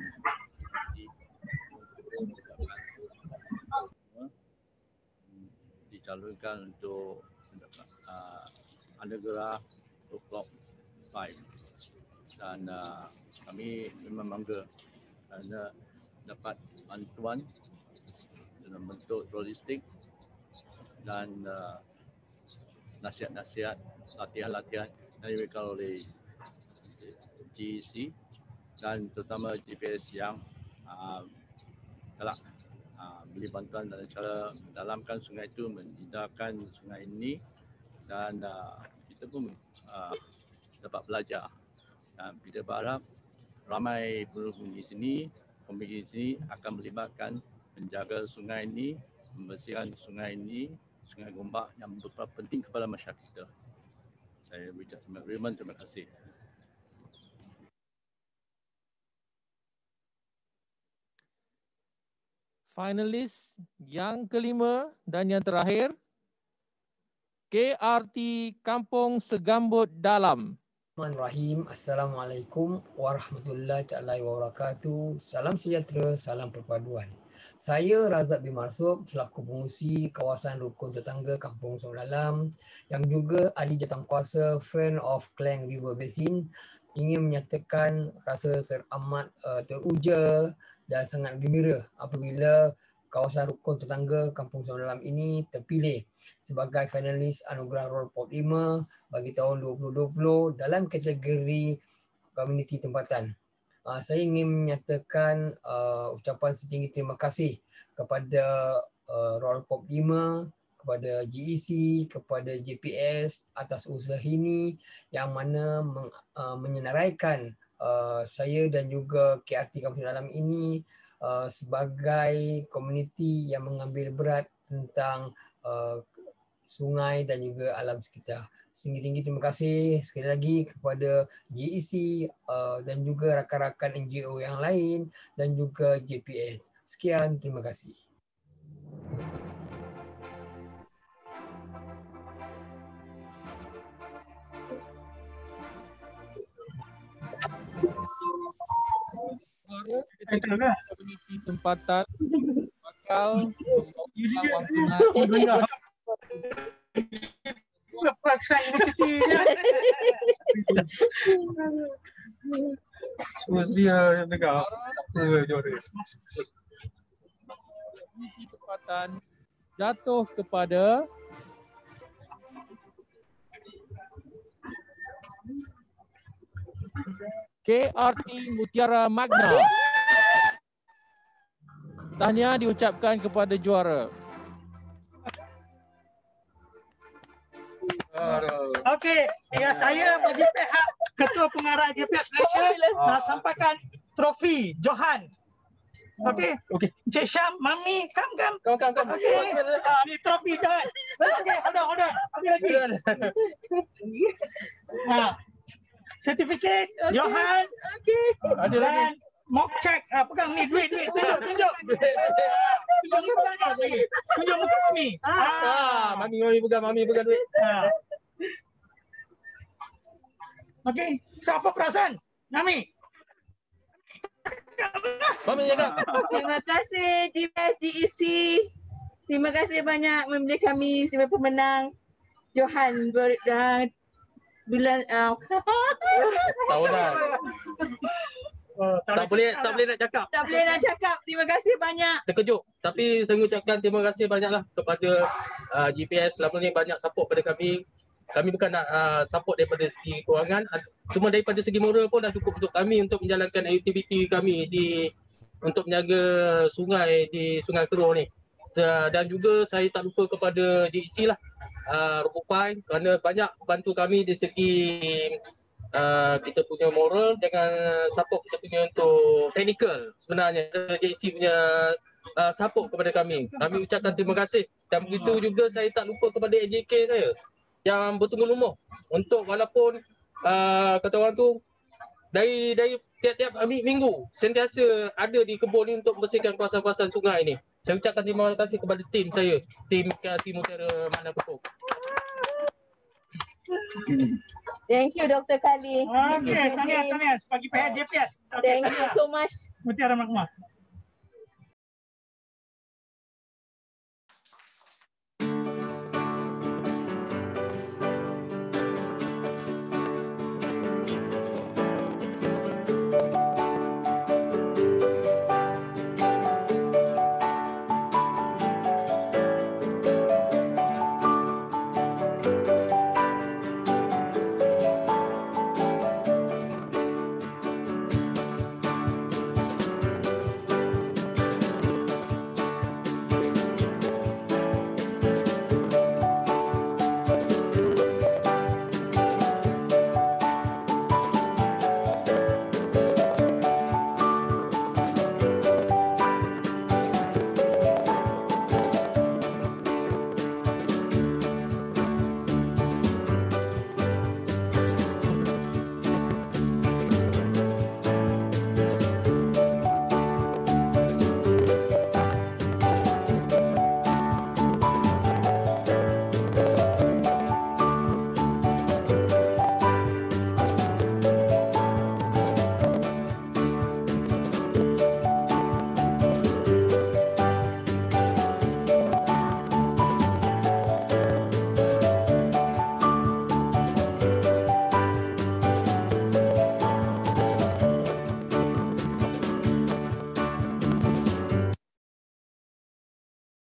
dicalonkan untuk anugerah Rollpop 5 dan kami memang bangga kerana dapat bantuan dalam bentuk logistik dan nasihat-nasihat, latihan-latihan yang diberikan oleh GEC dan terutama GPS yang telah beri bantuan dalam cara mendalamkan sungai itu, mendidakkan sungai ini, dan kita pun dapat belajar. Dan kita berharap ramai penghuni sini, komuniti sini akan melibatkan menjaga sungai ini, membersihkan sungai ini, Sungai Gombak yang berperan penting kepada masyarakat kita. Saya Richard Raymond, terima kasih. Finalis yang kelima dan yang terakhir, KRT Kampung Segambut Dalam. Bismillahirrahmanirrahim. Assalamualaikum warahmatullahi wabarakatuh. Salam sejahtera, salam perpaduan. Saya Razak bin Marsub selaku pengurusi kawasan rukun tetangga Kampung Sungai Dalam yang juga ahli jawatankuasa Friend of Klang River Basin ingin menyatakan rasa teramat teruja dan sangat gembira apabila kawasan rukun tetangga Kampung Sungai Dalam ini terpilih sebagai finalis anugerah Rollpop 5 bagi tahun 2020 dalam kategori komuniti tempatan. Saya ingin menyatakan ucapan setinggi terima kasih kepada Rollpop 5, kepada GEC, kepada JPS atas usaha ini yang mana menyenaraikan saya dan juga KRT Kampung Dalam ini sebagai komuniti yang mengambil berat tentang sungai dan juga alam sekitar. Setinggi-tinggi terima kasih sekali lagi kepada GEC dan juga rakan-rakan NGO yang lain dan juga JPS. Sekian, terima kasih. Komuniti tempatan bakal membawa wang tunai. Paksa universiti dia. Semua dia negara. Komuniti tempatan jatuh kepada KRT Mutiara Magna. Tahniah diucapkan kepada juara. Okey, ya saya bagi pihak Ketua Pengarah JPS Malaysia nak sampaikan trofi Johan Okey. Okey. Encik Syam, Mami, come. Come. Okey. Ni trofi jangan. Okey, hold on. Okey lagi. Sertifikat, Johan. Okey. Ada lagi. Dan mock check. Pegang ni duit. Tunjuk. Tunjuk muka Mami. Mami pegang duit. Okey, siapa perasan? Mami. Mami jaga. Terima kasih GPS DEC. Terima kasih banyak memilih kami sebagai pemenang Johan bulan Tahunan. Tak boleh nak cakap. Tak boleh nak cakap. Terima kasih banyak. Terkejut. Tapi saya ucapkan terima kasih banyaklah kepada GPS selama ni banyak support pada kami. Kami bukan nak support daripada segi kewangan, cuma daripada segi moral pun dah cukup untuk kami untuk menjalankan aktiviti kami untuk menjaga sungai di Sungai Keruh ni. Dan juga saya tak lupa kepada JEC lah, Rupai, kerana banyak bantu kami di segi kita punya moral dengan support kita punya untuk technical. Sebenarnya JEC punya support kepada kami. Kami ucapkan terima kasih. Dan begitu juga saya tak lupa kepada AJK saya yang bertemu-temu untuk walaupun kata orang tu dari tiap-tiap minggu sentiasa ada di kebun ni untuk bersihkan kawasan-kawasan sungai ni. Saya ucapkan terima kasih kepada tim saya, tim KLT Mutiara Mana Pokok. Thank you Dr. Khalid. Okey, tahniah bagi pihak JPS. Thank you so much. Mutiara Mahkamah.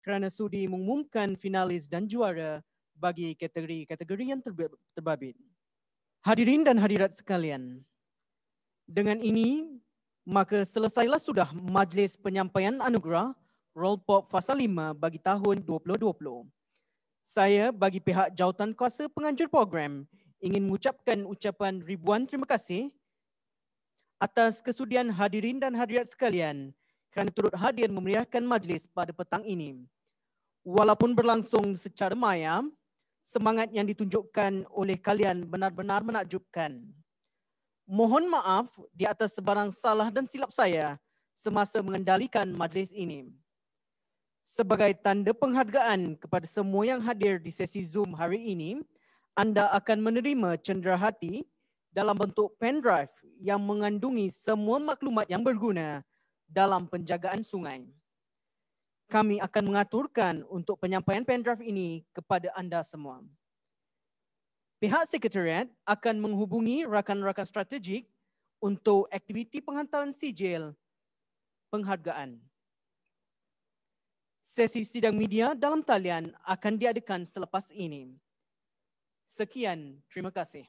Kerana sudi mengumumkan finalis dan juara bagi kategori-kategori yang terbabit. Hadirin dan hadirat sekalian, dengan ini maka selesailah sudah majlis penyampaian anugerah Rollpop Fasa 5 bagi tahun 2020. Saya bagi pihak jawatan kuasa penganjur program ingin mengucapkan ucapan ribuan terima kasih atas kesudian hadirin dan hadirat sekalian kerana turut hadir memeriahkan majlis pada petang ini. Walaupun berlangsung secara maya, semangat yang ditunjukkan oleh kalian benar-benar menakjubkan. Mohon maaf di atas sebarang salah dan silap saya semasa mengendalikan majlis ini. Sebagai tanda penghargaan kepada semua yang hadir di sesi Zoom hari ini, anda akan menerima cenderahati dalam bentuk pendrive yang mengandungi semua maklumat yang berguna dalam penjagaan sungai. Kami akan mengaturkan untuk penyampaian pendrive ini kepada anda semua. Pihak Sekretariat akan menghubungi rakan-rakan strategik untuk aktiviti penghantaran sijil penghargaan. Sesi sidang media dalam talian akan diadakan selepas ini. Sekian, terima kasih.